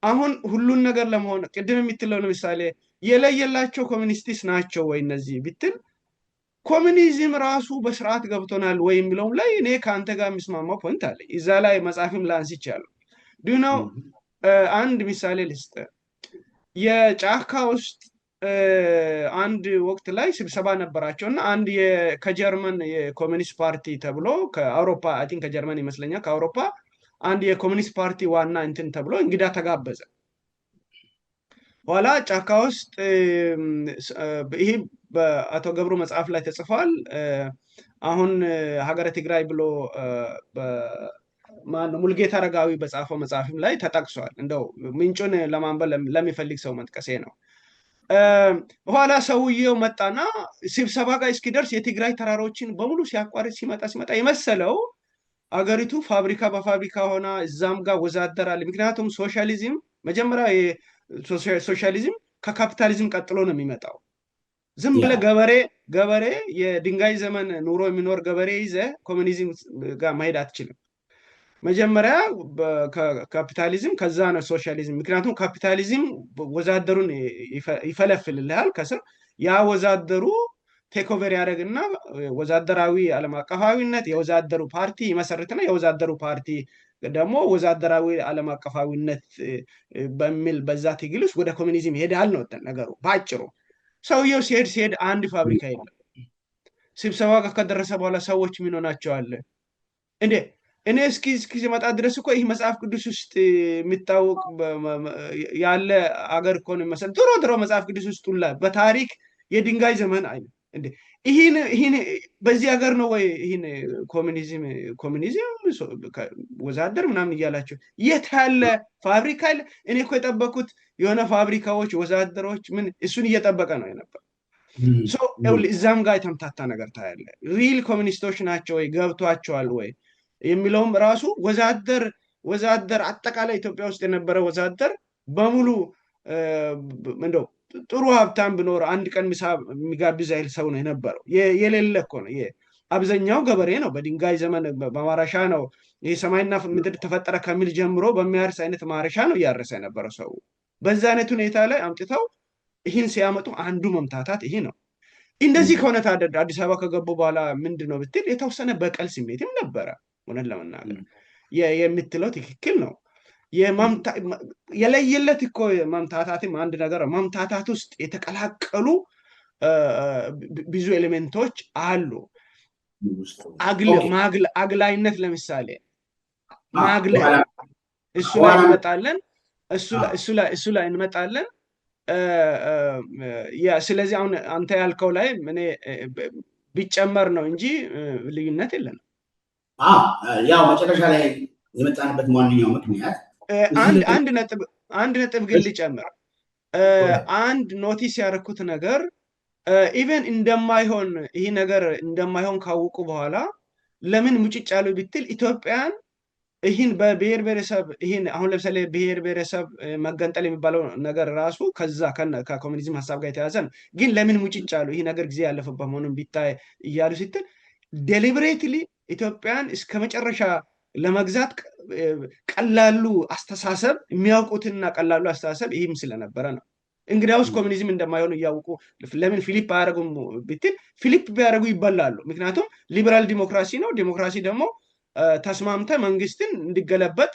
Speaker 2: አሁን ሁሉን ነገር ለመሆን ቅድም የምትለው ለምሳሌ የለየላቸው ኮሚኒስቲስ ናቸው ወይ እነዚህ ብትል ኮሚኒዝም ራሱ በስርዓት ገብቶናል ወይ የሚለው ላይ እኔ ከአንተ ጋር የሚስማማው ፖይንት አለ። እዛ ላይ መጽሐፍም ላንስቻለሁ። ዱናው አንድ ምሳሌ ልስጥ። የጫካ ውስጥ አንድ ወቅት ላይ ስብሰባ ነበራቸው እና አንድ ከጀርመን የኮሚኒስት ፓርቲ ተብሎ ከአውሮፓ አይ ቲንክ ከጀርመን ይመስለኛል ከአውሮፓ አንድ የኮሚኒስት ፓርቲ ዋና እንትን ተብሎ እንግዳ ተጋበዘ። ኋላ ጫካ ውስጥ ይሄ በአቶ ገብሩ መጽሐፍ ላይ ተጽፏል። አሁን ሀገረ ትግራይ ብሎ ማነው ሙልጌታ አረጋዊ በጻፈው መጽሐፍም ላይ ተጠቅሷል። እንደው ምንጩን ለማንበብ ለሚፈልግ ሰው መጥቀሴ ነው። ኋላ ሰውየው መጣና ስብሰባ ጋር እስኪደርስ የትግራይ ተራሮችን በሙሉ ሲያቋርጥ ሲመጣ የመሰለው አገሪቱ ፋብሪካ በፋብሪካ ሆና እዛም ጋር ወዛደር አለ። ምክንያቱም ሶሻሊዝም መጀመሪያ ሶሻሊዝም ከካፒታሊዝም ቀጥሎ ነው የሚመጣው። ዝም ብለህ ገበሬ የድንጋይ ዘመን ኑሮ የሚኖር ገበሬ ይዘህ ኮሚኒዝም ጋር መሄድ አትችልም። መጀመሪያ ካፒታሊዝም ከዛ ነው ሶሻሊዝም። ምክንያቱም ካፒታሊዝም ወዛደሩን ይፈለፍልልሃል ከስር ያ ወዛደሩ ቴክኦቨር ያደርግና ወዛደራዊ ዓለም አቀፋዊነት የወዛደሩ ፓርቲ ይመሰርትና የወዛደሩ ፓርቲ ደግሞ ወዛደራዊ ዓለም አቀፋዊነት በሚል በዛ ትግል ውስጥ ወደ ኮሚኒዝም ይሄዳል ነው ነገሩ ባጭሩ። ሰውየው ሲሄድ አንድ ፋብሪካ የለም። ስብሰባ ጋር ከደረሰ በኋላ ሰዎች ምን ሆናቸዋል እንዴ? እኔ እስኪ ሲመጣ ድረስ እኮ ይህ መጽሐፍ ቅዱስ ውስጥ የሚታወቅ ያለ አገር እኮ ነው መሰል ድሮ መጽሐፍ ቅዱስ ውስጥ ሁላ በታሪክ የድንጋይ ዘመን አይደል እንዴ? ይህን በዚህ ሀገር ነው ወይ ይህን ኮሚኒዝም ወዛደር ምናምን እያላቸው የት ያለ ፋብሪካ አለ? እኔ እኮ የጠበኩት የሆነ ፋብሪካዎች ወዛደሮች ምን እሱን እየጠበቀ ነው የነበር። እዛም ጋር የተምታታ ነገር ታያለ። ሪል ኮሚኒስቶች ናቸው ወይ ገብቷቸዋል ወይ የሚለውም ራሱ ወዛደር አጠቃላይ ኢትዮጵያ ውስጥ የነበረ ወዛደር በሙሉ እንደው ጥሩ ሀብታም ብኖር አንድ ቀን ምሳ የሚጋብዝ አይል ሰው ነው የነበረው። የሌለ እኮ ነው። አብዛኛው ገበሬ ነው። በድንጋይ ዘመን በማረሻ ነው ይሄ ሰማይና ምድር ተፈጠረ ከሚል ጀምሮ በሚያርስ አይነት ማረሻ ነው እያረሰ የነበረው ሰው። በዛ አይነት ሁኔታ ላይ አምጥተው ይህን ሲያመጡ አንዱ መምታታት ይሄ ነው። እንደዚህ ከሆነ ታዲያ አዲስ አበባ ከገቡ በኋላ ምንድን ነው ብትል የተወሰነ በቀል ስሜትም ነበረ። እውነት ለመናገር የምትለው ትክክል ነው። የለየለት እኮ መምታታትም አንድ ነገር መምታታት ውስጥ የተቀላቀሉ ብዙ ኤሌመንቶች አሉ። አግላይነት ለምሳሌ ማግለል እሱ ላይ እንመጣለን። ስለዚህ አሁን አንተ ያልከው ላይ እኔ ቢጨመር ነው እንጂ ልዩነት የለንም።
Speaker 1: ያው መጨረሻ ላይ የመጣንበት ዋነኛው ምክንያት
Speaker 2: አንድ ነጥብ ግን ልጨምር። አንድ ኖቲስ ያደረኩት ነገር ኢቨን እንደማይሆን ይህ ነገር እንደማይሆን ካወቁ በኋላ ለምን ሙጭጭ ያሉ ብትል ኢትዮጵያን ይህን በብሔር ብሔረሰብ ይህን አሁን ለምሳሌ ብሔር ብሔረሰብ መገንጠል የሚባለው ነገር ራሱ ከዛ ከኮሚኒዝም ሀሳብ ጋር የተያዘ ነው። ግን ለምን ሙጭጭ ያሉ ይህ ነገር ጊዜ ያለፈበት መሆኑን ቢታይ እያሉ ስትል ዴሊብሬትሊ ኢትዮጵያን እስከ መጨረሻ ለመግዛት ቀላሉ አስተሳሰብ የሚያውቁትና ቀላሉ አስተሳሰብ ይህም ስለነበረ ነው። እንግዲያውስ ኮሚኒዝም እንደማይሆኑ እያወቁ ለምን ፊሊፕ አያደርጉም ብትል ፊሊፕ ቢያደርጉ ይበላሉ። ምክንያቱም ሊበራል ዲሞክራሲ ነው። ዲሞክራሲ ደግሞ ተስማምተ መንግስትን እንዲገለበጥ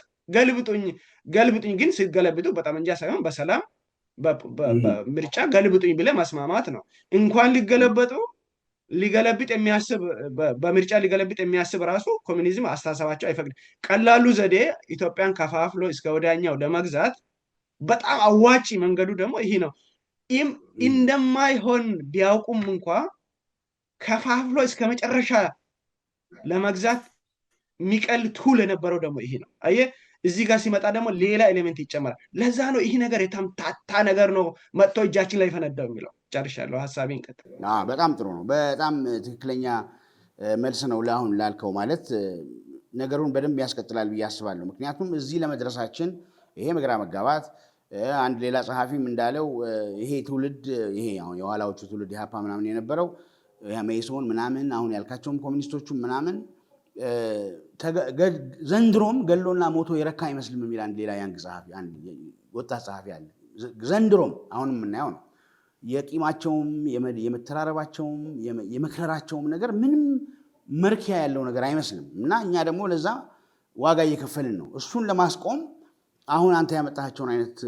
Speaker 2: ገልብጡኝ ግን ሲገለብጡ በጠመንጃ ሳይሆን በሰላም በምርጫ ገልብጡኝ ብለ ማስማማት ነው። እንኳን ሊገለብጥ የሚያስብ በምርጫ ሊገለብጥ የሚያስብ ራሱ ኮሚኒዝም አስተሳሰባቸው አይፈቅድም። ቀላሉ ዘዴ ኢትዮጵያን ከፋፍሎ እስከ ወዲያኛው ለመግዛት በጣም አዋጪ መንገዱ ደግሞ ይሄ ነው። እንደማይሆን ቢያውቁም እንኳ ከፋፍሎ እስከ መጨረሻ ለመግዛት የሚቀል ቱል የነበረው ደግሞ ይሄ ነው። አየህ እዚህ ጋር ሲመጣ ደግሞ ሌላ ኤሌመንት ይጨመራል። ለዛ ነው ይሄ ነገር የተምታታ ነገር ነው መጥቶ እጃችን ላይ ፈነዳው የሚለው። ጨርሻለሁ። ሀሳቤን ቀጥል።
Speaker 1: በጣም ጥሩ ነው። በጣም ትክክለኛ መልስ ነው ለአሁን ላልከው። ማለት ነገሩን በደንብ ያስቀጥላል ብዬ አስባለሁ። ምክንያቱም እዚህ ለመድረሳችን ይሄ ግራ መጋባት አንድ ሌላ ጸሐፊም እንዳለው ይሄ ትውልድ ይሄ አሁን የኋላዎቹ ትውልድ ኢህአፓ ምናምን የነበረው መኢሶን ምናምን አሁን ያልካቸውም ኮሚኒስቶቹም ምናምን ዘንድሮም ገሎና ሞቶ የረካ አይመስልም የሚል አንድ ሌላ ያንግ ጸሐፊ አንድ ወጣት ጸሐፊ አለ። ዘንድሮም አሁንም የምናየው ነው። የቂማቸውም የመተራረባቸውም የመክረራቸውም ነገር ምንም መርኪያ ያለው ነገር አይመስልም እና እኛ ደግሞ ለዛ ዋጋ እየከፈልን ነው። እሱን ለማስቆም አሁን አንተ ያመጣቸውን አይነት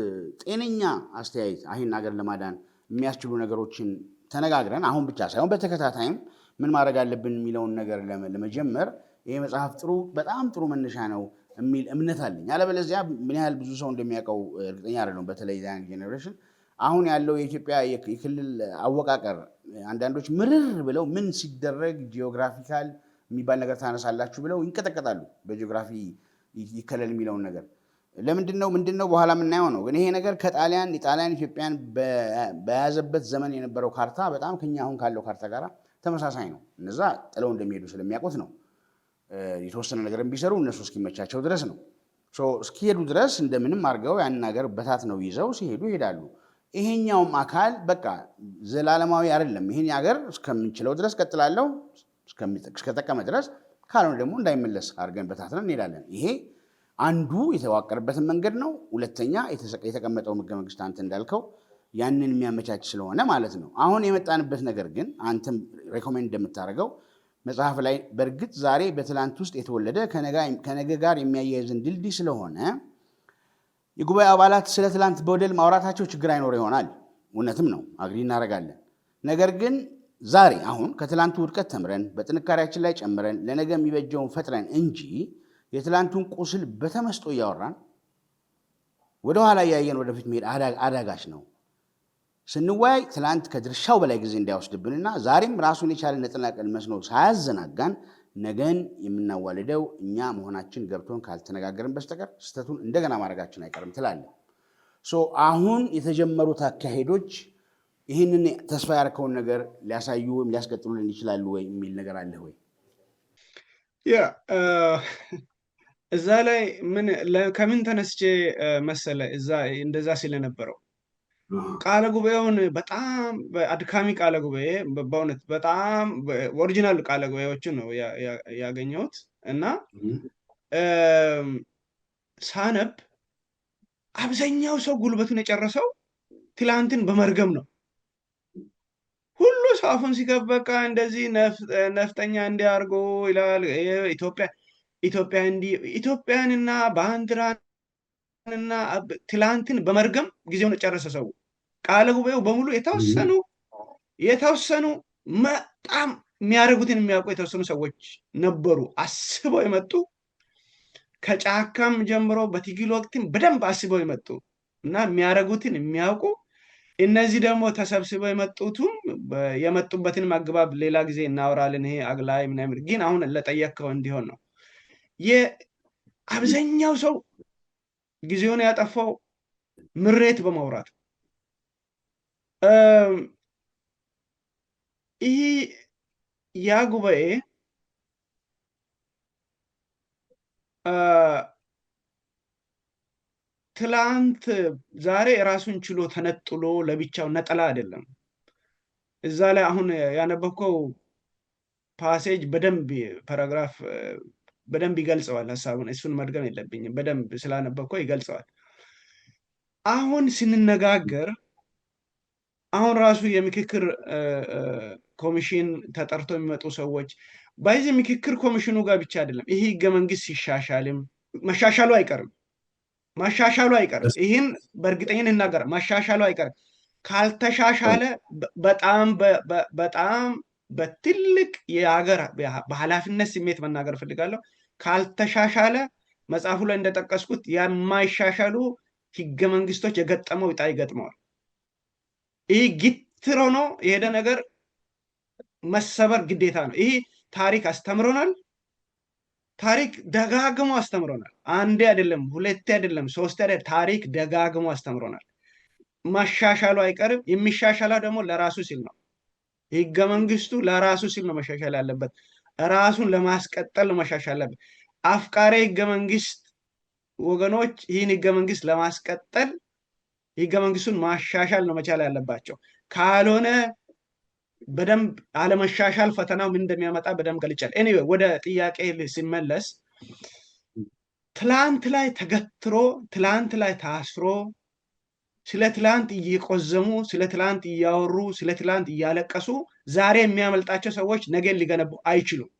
Speaker 1: ጤነኛ አስተያየት ይህን ሀገር ለማዳን የሚያስችሉ ነገሮችን ተነጋግረን አሁን ብቻ ሳይሆን በተከታታይም ምን ማድረግ አለብን የሚለውን ነገር ለመጀመር ይሄ መጽሐፍ በጣም ጥሩ መነሻ ነው የሚል እምነት አለኝ። አለበለዚያ ምን ያህል ብዙ ሰው እንደሚያውቀው እርግጠኛ አይደለሁም። በተለይ ያንግ ጄኔሬሽን አሁን ያለው የኢትዮጵያ የክልል አወቃቀር አንዳንዶች ምርር ብለው ምን ሲደረግ ጂኦግራፊካል የሚባል ነገር ታነሳላችሁ ብለው ይንቀጠቀጣሉ። በጂኦግራፊ ይከለል የሚለውን ነገር ምንድን ነው በኋላ የምናየው ነው። ግን ይሄ ነገር ከጣሊያን ኢትዮጵያን በያዘበት ዘመን የነበረው ካርታ በጣም ከኛ አሁን ካለው ካርታ ጋር ተመሳሳይ ነው። እነዛ ጥለው እንደሚሄዱ ስለሚያውቁት ነው የተወሰነ ነገር ቢሰሩ እነሱ እስኪመቻቸው ድረስ ነው። እስኪሄዱ ድረስ እንደምንም አድርገው ያን ነገር በታት ነው ይዘው ሲሄዱ ይሄዳሉ። ይሄኛውም አካል በቃ ዘላለማዊ አይደለም። ይሄን ሀገር እስከምንችለው ድረስ ቀጥላለሁ እስከጠቀመ ድረስ፣ ካልሆነ ደግሞ እንዳይመለስ አድርገን በታትነን እንሄዳለን። ይሄ አንዱ የተዋቀረበትን መንገድ ነው። ሁለተኛ የተቀመጠው ሕገ መንግስት አንተ እንዳልከው ያንን የሚያመቻች ስለሆነ ማለት ነው። አሁን የመጣንበት ነገር ግን አንተም ሬኮሜንድ እንደምታደርገው መጽሐፍ ላይ በእርግጥ ዛሬ በትላንት ውስጥ የተወለደ ከነገ ጋር የሚያያይዝን ድልድይ ስለሆነ የጉባኤ አባላት ስለ ትላንት በወደል ማውራታቸው ችግር አይኖር ይሆናል። እውነትም ነው፣ አግሪ እናደርጋለን። ነገር ግን ዛሬ አሁን ከትላንቱ ውድቀት ተምረን በጥንካሬያችን ላይ ጨምረን ለነገ የሚበጀውን ፈጥረን እንጂ የትላንቱን ቁስል በተመስጦ እያወራን ወደኋላ እያየን ወደፊት መሄድ አዳጋች ነው። ስንወያይ ትላንት ከድርሻው በላይ ጊዜ እንዳይወስድብንና ዛሬም ራሱን የቻለ ነጠላቀል መስኖ ሳያዘናጋን ነገን የምናዋልደው እኛ መሆናችን ገብቶን ካልተነጋገርን በስተቀር ስህተቱን እንደገና ማድረጋችን አይቀርም ትላለህ። አሁን የተጀመሩት አካሄዶች ይህንን ተስፋ ያደረከውን ነገር ሊያሳዩ ወይም ሊያስቀጥሉልን ይችላሉ ወይ የሚል ነገር አለ ወይ?
Speaker 2: እዛ ላይ ከምን ተነስቼ መሰለ እዛ እንደዛ ስለነበረው ቃለ ጉባኤውን በጣም አድካሚ ቃለ ጉባኤ በእውነት በጣም ኦሪጂናል ቃለ ጉባኤዎችን ነው ያገኘሁት እና ሳነብ አብዛኛው ሰው ጉልበቱን የጨረሰው ትላንትን በመርገም ነው። ሁሉ ሰው አፉን ሲከፍት በቃ እንደዚህ ነፍጠኛ እንዲያርጎ ይላል። ኢትዮጵያንና ባንዲራንና ትላንትን በመርገም ጊዜውን ጨረሰ ሰው። ቃለ ጉባኤው በሙሉ የተወሰኑ በጣም የሚያደርጉትን የሚያውቁ የተወሰኑ ሰዎች ነበሩ፣ አስበው የመጡ ከጫካም ጀምሮ በትግል ወቅትም በደንብ አስበው የመጡ እና የሚያደርጉትን የሚያውቁ። እነዚህ ደግሞ ተሰብስበው የመጡበትን አግባብ ሌላ ጊዜ እናወራለን። ይሄ አግላይ ምናምን ግን አሁን ለጠየቅከው እንዲሆን ነው። አብዛኛው ሰው ጊዜውን ያጠፋው ምሬት በማውራት ይህ ያ ጉባኤ ትላንት ዛሬ ራሱን ችሎ ተነጥሎ ለብቻው ነጠላ አይደለም። እዛ ላይ አሁን ያነበብከው ፓሴጅ በደንብ ፓራግራፍ በደንብ ይገልጸዋል ሀሳቡን። እሱን መድገም የለብኝም፣ በደንብ ስላነበብከው ይገልጸዋል። አሁን ስንነጋገር አሁን ራሱ የምክክር ኮሚሽን ተጠርቶ የሚመጡ ሰዎች በዚህ ምክክር ኮሚሽኑ ጋር ብቻ አይደለም፣ ይሄ ህገ መንግስት ሲሻሻልም መሻሻሉ አይቀርም። ይህን በእርግጠኝነት እናገር፣ መሻሻሉ አይቀርም። ካልተሻሻለ በጣም በትልቅ የሀገር በኃላፊነት ስሜት መናገር ፈልጋለሁ። ካልተሻሻለ መጽሐፉ ላይ እንደጠቀስኩት የማይሻሻሉ ህገ መንግስቶች የገጠመው ዕጣ ይገጥመዋል። ይህ ግትር ሆኖ የሄደ ነገር መሰበር ግዴታ ነው። ይህ ታሪክ አስተምሮናል። ታሪክ ደጋግሞ አስተምሮናል። አንዴ አይደለም፣ ሁለቴ አይደለም፣ ሶስቴ አይደለም፣ ታሪክ ደጋግሞ አስተምሮናል። መሻሻሉ አይቀርም። የሚሻሻለው ደግሞ ለራሱ ሲል ነው። ህገ መንግስቱ ለራሱ ሲል ነው መሻሻል ያለበት። ራሱን ለማስቀጠል ነው መሻሻል ያለበት። አፍቃሪ ህገ መንግስት ወገኖች ይህን ህገ መንግስት ለማስቀጠል ህገ መንግስቱን ማሻሻል ነው መቻል ያለባቸው። ካልሆነ በደንብ አለመሻሻል ፈተናው ምን እንደሚያመጣ በደንብ ገልጫል። ኤኒዌይ ወደ ጥያቄ ሲመለስ ትላንት ላይ ተገትሮ ትላንት ላይ ታስሮ ስለ ትላንት እየቆዘሙ ስለ ትላንት እያወሩ ስለ ትላንት እያለቀሱ ዛሬ የሚያመልጣቸው ሰዎች ነገን ሊገነቡ አይችሉም።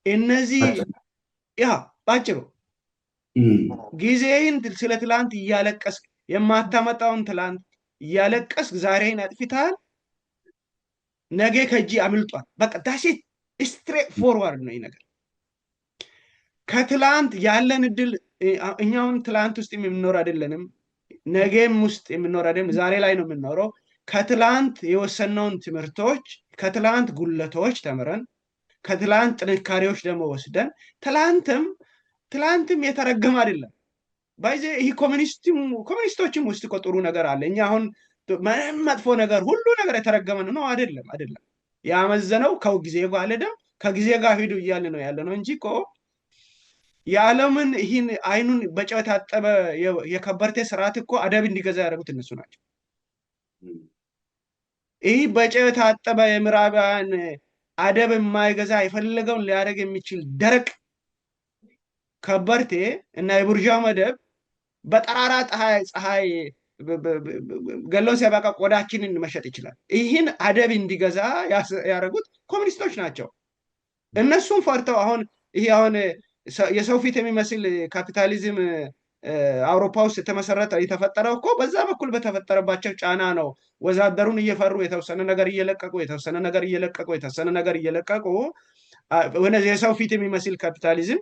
Speaker 2: እነዚህ ያ ባጭሩ ጊዜህን ስለ ትላንት እያለቀስ የማታመጣውን ትላንት እያለቀስ ዛሬን አጥፍተሃል፣ ነገ ከእጅ አምልጧል። በቃ ዳሴት ስትሬት ፎርዋርድ ነው ይህ ነገር። ከትላንት ያለን እድል እኛውን ትላንት ውስጥ የምንኖር አይደለንም፣ ነገም ውስጥ የምንኖር አይደለም፣ ዛሬ ላይ ነው የምንኖረው። ከትላንት የወሰነውን ትምህርቶች ከትላንት ጉለቶች ተምረን ከትላንት ጥንካሬዎች ደግሞ ወስደን ትላንትም የተረገመ አይደለም። ባይዜ ይህ ኮሚኒስቶችም ውስጥ እኮ ጥሩ ነገር አለ። እኛ አሁን ምንም መጥፎ ነገር ሁሉ ነገር የተረገመ ነው አይደለም። ያመዘነው ከጊዜ ጋር አልሄደም፣ ከጊዜ ጋር ሂዱ እያለ ነው ያለ ነው እንጂ እኮ የዓለምን ይህን አይኑን በጨው የታጠበ የከበርቴ ስርዓት እኮ አደብ እንዲገዛ ያደረጉት እነሱ ናቸው። ይህ በጨው የታጠበ የምዕራባውያን አደብ የማይገዛ የፈለገውን ሊያደርግ የሚችል ደረቅ ከበርቴ እና የቡርዣ መደብ በጠራራ ፀሐይ ገሎን ሲያበቃ ቆዳችንን መሸጥ ይችላል። ይህን አደብ እንዲገዛ ያደረጉት ኮሚኒስቶች ናቸው። እነሱም ፈርተው አሁን ይሄ አሁን የሰው ፊት የሚመስል ካፒታሊዝም አውሮፓ ውስጥ የተፈጠረው እኮ በዛ በኩል በተፈጠረባቸው ጫና ነው። ወዛደሩን እየፈሩ የተወሰነ ነገር እየለቀቁ የሰው ፊት የሚመስል ካፒታሊዝም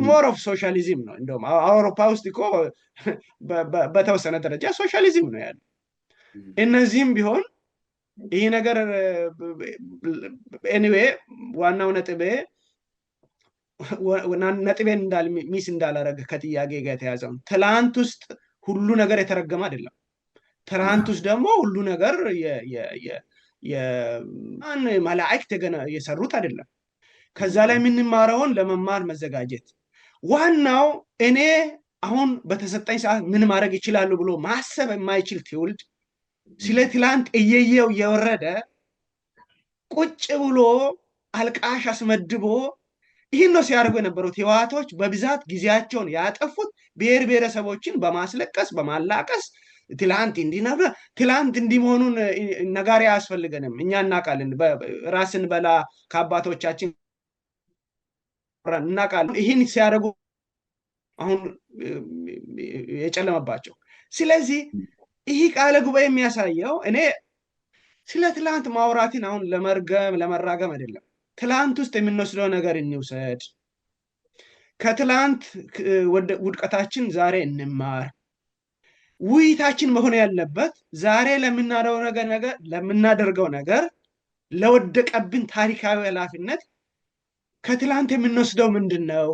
Speaker 2: ሞር ኦፍ ሶሻሊዝም ነው። እንደውም አውሮፓ ውስጥ እኮ በተወሰነ ደረጃ ሶሻሊዝም ነው ያለው። እነዚህም ቢሆን ይህ ነገር ኤኒዌይ ዋናው ነጥቤን ሚስ እንዳላረገ ከጥያቄ ጋር የተያዘው ትላንት ውስጥ ሁሉ ነገር የተረገመ አይደለም። ትላንት ውስጥ ደግሞ ሁሉ ነገር መላእክት የሰሩት አይደለም። ከዛ ላይ የምንማረውን ለመማር መዘጋጀት ዋናው። እኔ አሁን በተሰጠኝ ሰዓት ምን ማድረግ ይችላሉ ብሎ ማሰብ የማይችል ትውልድ ስለ ትላንት እየየው እየወረደ ቁጭ ብሎ አልቃሽ አስመድቦ ይህን ነው ሲያደርጉ የነበሩት ህወሓቶች። በብዛት ጊዜያቸውን ያጠፉት ብሔር ብሔረሰቦችን በማስለቀስ በማላቀስ ትላንት እንዲህ ትላንት እንዲህ መሆኑን ነጋሪ አያስፈልገንም፣ እኛ እናውቃለን። ራስን በላ ከአባቶቻችን እናውቃለን። ይህን ሲያደርጉ አሁን የጨለመባቸው። ስለዚህ ይህ ቃለ ጉባኤ የሚያሳየው እኔ ስለ ትላንት ማውራትን አሁን ለመራገም አይደለም። ትላንት ውስጥ የምንወስደው ነገር እንውሰድ። ከትላንት ውድቀታችን ዛሬ እንማር። ውይይታችን መሆን ያለበት ዛሬ ለምናደርገው ነገር ለወደቀብን ታሪካዊ ኃላፊነት ከትላንት የምንወስደው ምንድን ነው?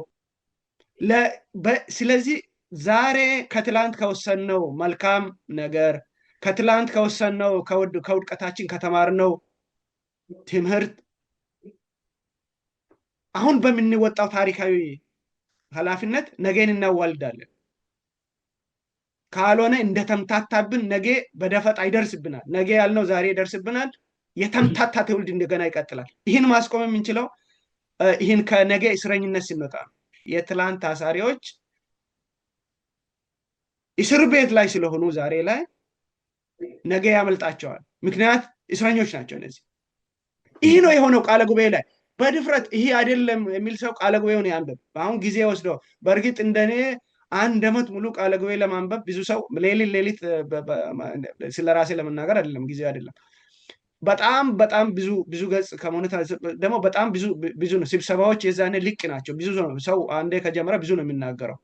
Speaker 2: ስለዚህ ዛሬ ከትላንት ከወሰነው መልካም ነገር ከትላንት ከወሰነው ከውድቀታችን ከተማርነው ትምህርት አሁን በምንወጣው ታሪካዊ ኃላፊነት ነገን እናዋልዳለን። ካልሆነ እንደተምታታብን ነገ በደፈጣ ይደርስብናል። ነገ ያልነው ዛሬ ይደርስብናል። የተምታታ ትውልድ እንደገና ይቀጥላል። ይህን ማስቆም የምንችለው ይህን ከነገ እስረኝነት ስንወጣ ነው። የትላንት ታሳሪዎች እስር ቤት ላይ ስለሆኑ ዛሬ ላይ ነገ ያመልጣቸዋል። ምክንያት እስረኞች ናቸው እነዚህ። ይህ ነው የሆነው ቃለ ጉባኤ ላይ በድፍረት ይሄ አይደለም የሚል ሰው ቃለ ጉባኤውን ያንብብ። አሁን ጊዜ ወስዶ በእርግጥ እንደኔ 1 ዓመት ሙሉ ቃለ ጉባኤ ለማንበብ ብዙ ሰው ሌሊት ስለራሴ ለመናገር አይደለም ጊዜ አይደለም። በጣም ብዙ ገጽ ከመሆኑ ደግሞ በጣም ብዙ ነው። ስብሰባዎች የዛኔ ሊቅ ናቸው። ብዙ ነው ሰው አንዴ ከጀመረ ብዙ ነው የሚናገረው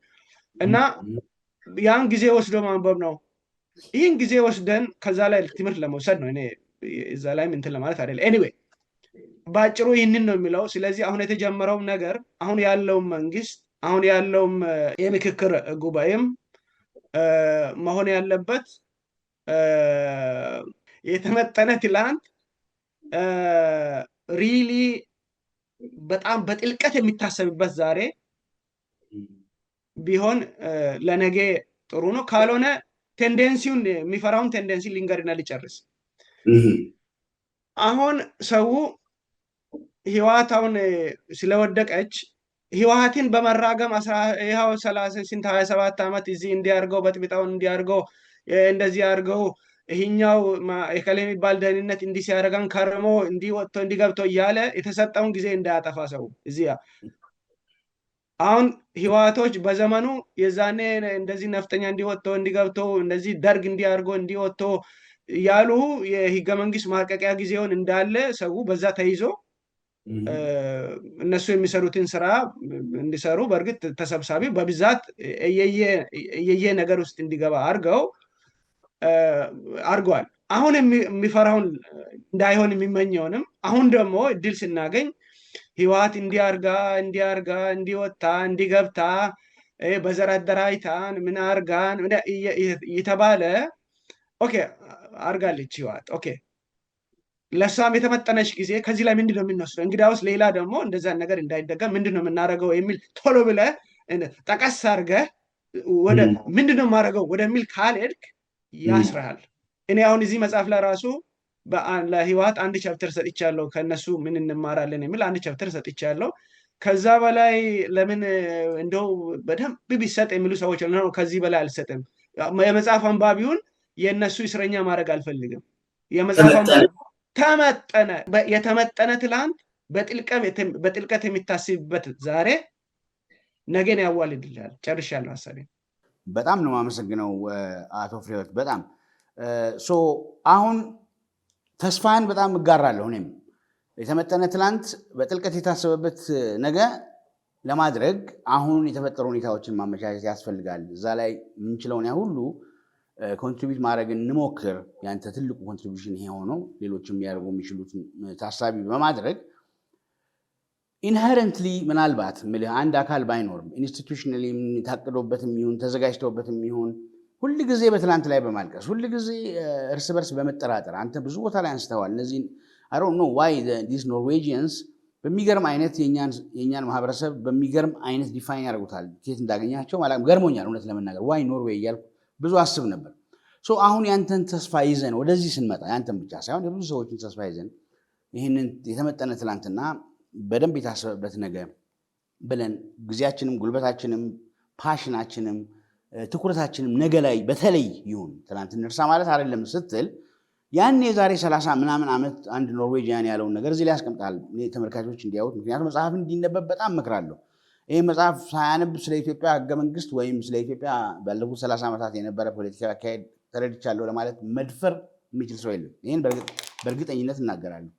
Speaker 2: እና ያን ጊዜ ወስዶ ማንበብ ነው። ይህን ጊዜ ወስደን ከዛ ላይ ትምህርት ለመውሰድ ነው። እኔ እዛ ላይ እንትን ለማለት አይደለም። ኤኒዌይ ባጭሩ ይህንን ነው የሚለው። ስለዚህ አሁን የተጀመረውም ነገር አሁን ያለውም መንግስት አሁን ያለውም የምክክር ጉባኤም መሆን ያለበት የተመጠነ ትላንት ሪሊ በጣም በጥልቀት የሚታሰብበት ዛሬ ቢሆን ለነገ ጥሩ ነው። ካልሆነ ቴንደንሲውን የሚፈራውን ቴንደንሲ ሊንገርና ሊጨርስ አሁን ሰው ህወሓት አሁን ስለወደቀች ህወሓትን በመራገም 27 ዓመት እዚህ እንዲያርገው በጥብጣውን እንዲያርገው እንደዚህ አርገው ይሄኛው የከሌ የሚባል ደህንነት እንዲህ ሲያደርገን ከርሞ እንዲወጥቶ እንዲገብቶ እያለ የተሰጠውን ጊዜ እንዳያጠፋ ሰው እዚህ አሁን ህወሓቶች በዘመኑ የዛኔ እንደዚህ ነፍጠኛ እንዲወጥቶ እንዲገብቶ እንደዚህ ደርግ እንዲያርጎ እንዲወጥቶ ያሉ የህገ መንግስት ማርቀቂያ ጊዜውን እንዳለ ሰው በዛ ተይዞ እነሱ የሚሰሩትን ስራ እንዲሰሩ በእርግጥ ተሰብሳቢ በብዛት የየ ነገር ውስጥ እንዲገባ አርገዋል። አሁን የሚፈራውን እንዳይሆን የሚመኘውንም አሁን ደግሞ እድል ስናገኝ ህወሓት እንዲያርጋ እንዲወጣ እንዲገብታ በዘር አደራጅታን ምን አርጋን የተባለ ኦኬ አርጋለች ህወሓት ኦኬ ለሷም የተመጠነች ጊዜ ከዚህ ላይ ምንድነው የምንወስደው? እንግዲያውስ ሌላ ደግሞ እንደዛን ነገር እንዳይደገም ምንድነው የምናደርገው የሚል ቶሎ ብለህ ጠቀስ አድርገህ ወደ ምንድነው የማደርገው ወደሚል ካልሄድክ ያስራል። እኔ አሁን እዚህ መጽሐፍ ላይ ራሱ ለህወሓት አንድ ቻፕተር ሰጥቻለሁ። ከነሱ ምን እንማራለን የሚል አንድ ቻፕተር ሰጥቻለሁ። ከዛ በላይ ለምን እንደው በደንብ ቢሰጥ የሚሉ ሰዎች ነው። ከዚህ በላይ አልሰጥም። የመጽሐፍ አንባቢውን የነሱ እስረኛ ማድረግ አልፈልግም። የመጽሐፍ አንባቢ ተመጠነ የተመጠነ ትላንት በጥልቀት የሚታስብበት ዛሬ ነገን ያዋልድልሃል። ጨርሻለሁ ሀሳቤን።
Speaker 1: በጣም ነው የማመሰግነው አቶ ፍሬህይወት። በጣም አሁን ተስፋን በጣም እጋራለሁ። እኔም የተመጠነ ትላንት በጥልቀት የታሰበበት ነገ ለማድረግ አሁን የተፈጠሩ ሁኔታዎችን ማመቻቸት ያስፈልጋል። እዛ ላይ የምንችለውን ያ ሁሉ ኮንትሪቢዩት ማድረግ እንሞክር። ያንተ ትልቁ ኮንትሪቢዩሽን ይሄ ሆኖ ሌሎችም ሊያደርጉ የሚችሉትን ታሳቢ በማድረግ ኢንሄረንትሊ ምናልባት አንድ አካል ባይኖርም ኢንስቲቱሽናሊ ታቅዶበትም ይሁን ተዘጋጅተውበትም ይሁን ሁል ጊዜ በትላንት ላይ በማልቀስ ሁል ጊዜ እርስ በርስ በመጠራጠር አንተ ብዙ ቦታ ላይ አንስተዋል። እነዚህን I don't know why these Norwegians በሚገርም አይነት የኛን ማህበረሰብ በሚገርም አይነት ዲፋይን ያደርጉታል። ከየት እንዳገኛቸው ማለት ገርሞኛል እውነት ለመናገር ዋይ ኖርዌይ እያልኩ ብዙ አስብ ነበር። አሁን ያንተን ተስፋ ይዘን ወደዚህ ስንመጣ ያንተን ብቻ ሳይሆን የብዙ ሰዎችን ተስፋ ይዘን ይህንን የተመጠነ ትላንትና በደንብ የታሰበበት ነገር ብለን ጊዜያችንም ጉልበታችንም ፓሽናችንም ትኩረታችንም ነገ ላይ በተለይ ይሁን ትላንት እንርሳ ማለት አይደለም ስትል ያን የዛሬ 30 ምናምን ዓመት አንድ ኖርዌጂያን ያለውን ነገር እዚህ ላይ ያስቀምጣል ተመልካቾች እንዲያዩት። ምክንያቱም መጽሐፍ እንዲነበብ በጣም እመክራለሁ። ይህ መጽሐፍ ሳያነብ ስለ ኢትዮጵያ ህገ መንግስት ወይም ስለ ኢትዮጵያ ባለፉት 30 ዓመታት የነበረ ፖለቲካ አካሄድ ተረድቻለሁ ለማለት መድፈር የሚችል ሰው የለም። ይህን በእርግጠኝነት እናገራለሁ።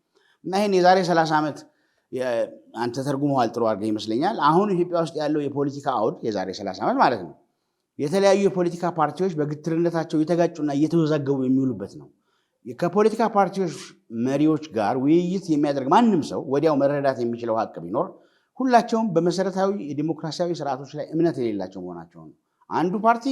Speaker 1: እና ይህን የዛሬ 30 ዓመት አንተ ተርጉመዋል ጥሩ አድርገህ ይመስለኛል። አሁን ኢትዮጵያ ውስጥ ያለው የፖለቲካ አውድ የዛሬ 30 ዓመት ማለት ነው። የተለያዩ የፖለቲካ ፓርቲዎች በግትርነታቸው እየተጋጩና እየተወዛገቡ የሚውሉበት ነው። ከፖለቲካ ፓርቲዎች መሪዎች ጋር ውይይት የሚያደርግ ማንም ሰው ወዲያው መረዳት የሚችለው ሀቅ ቢኖር ሁላቸውም በመሰረታዊ የዲሞክራሲያዊ ስርዓቶች ላይ እምነት የሌላቸው መሆናቸው ነው። አንዱ ፓርቲ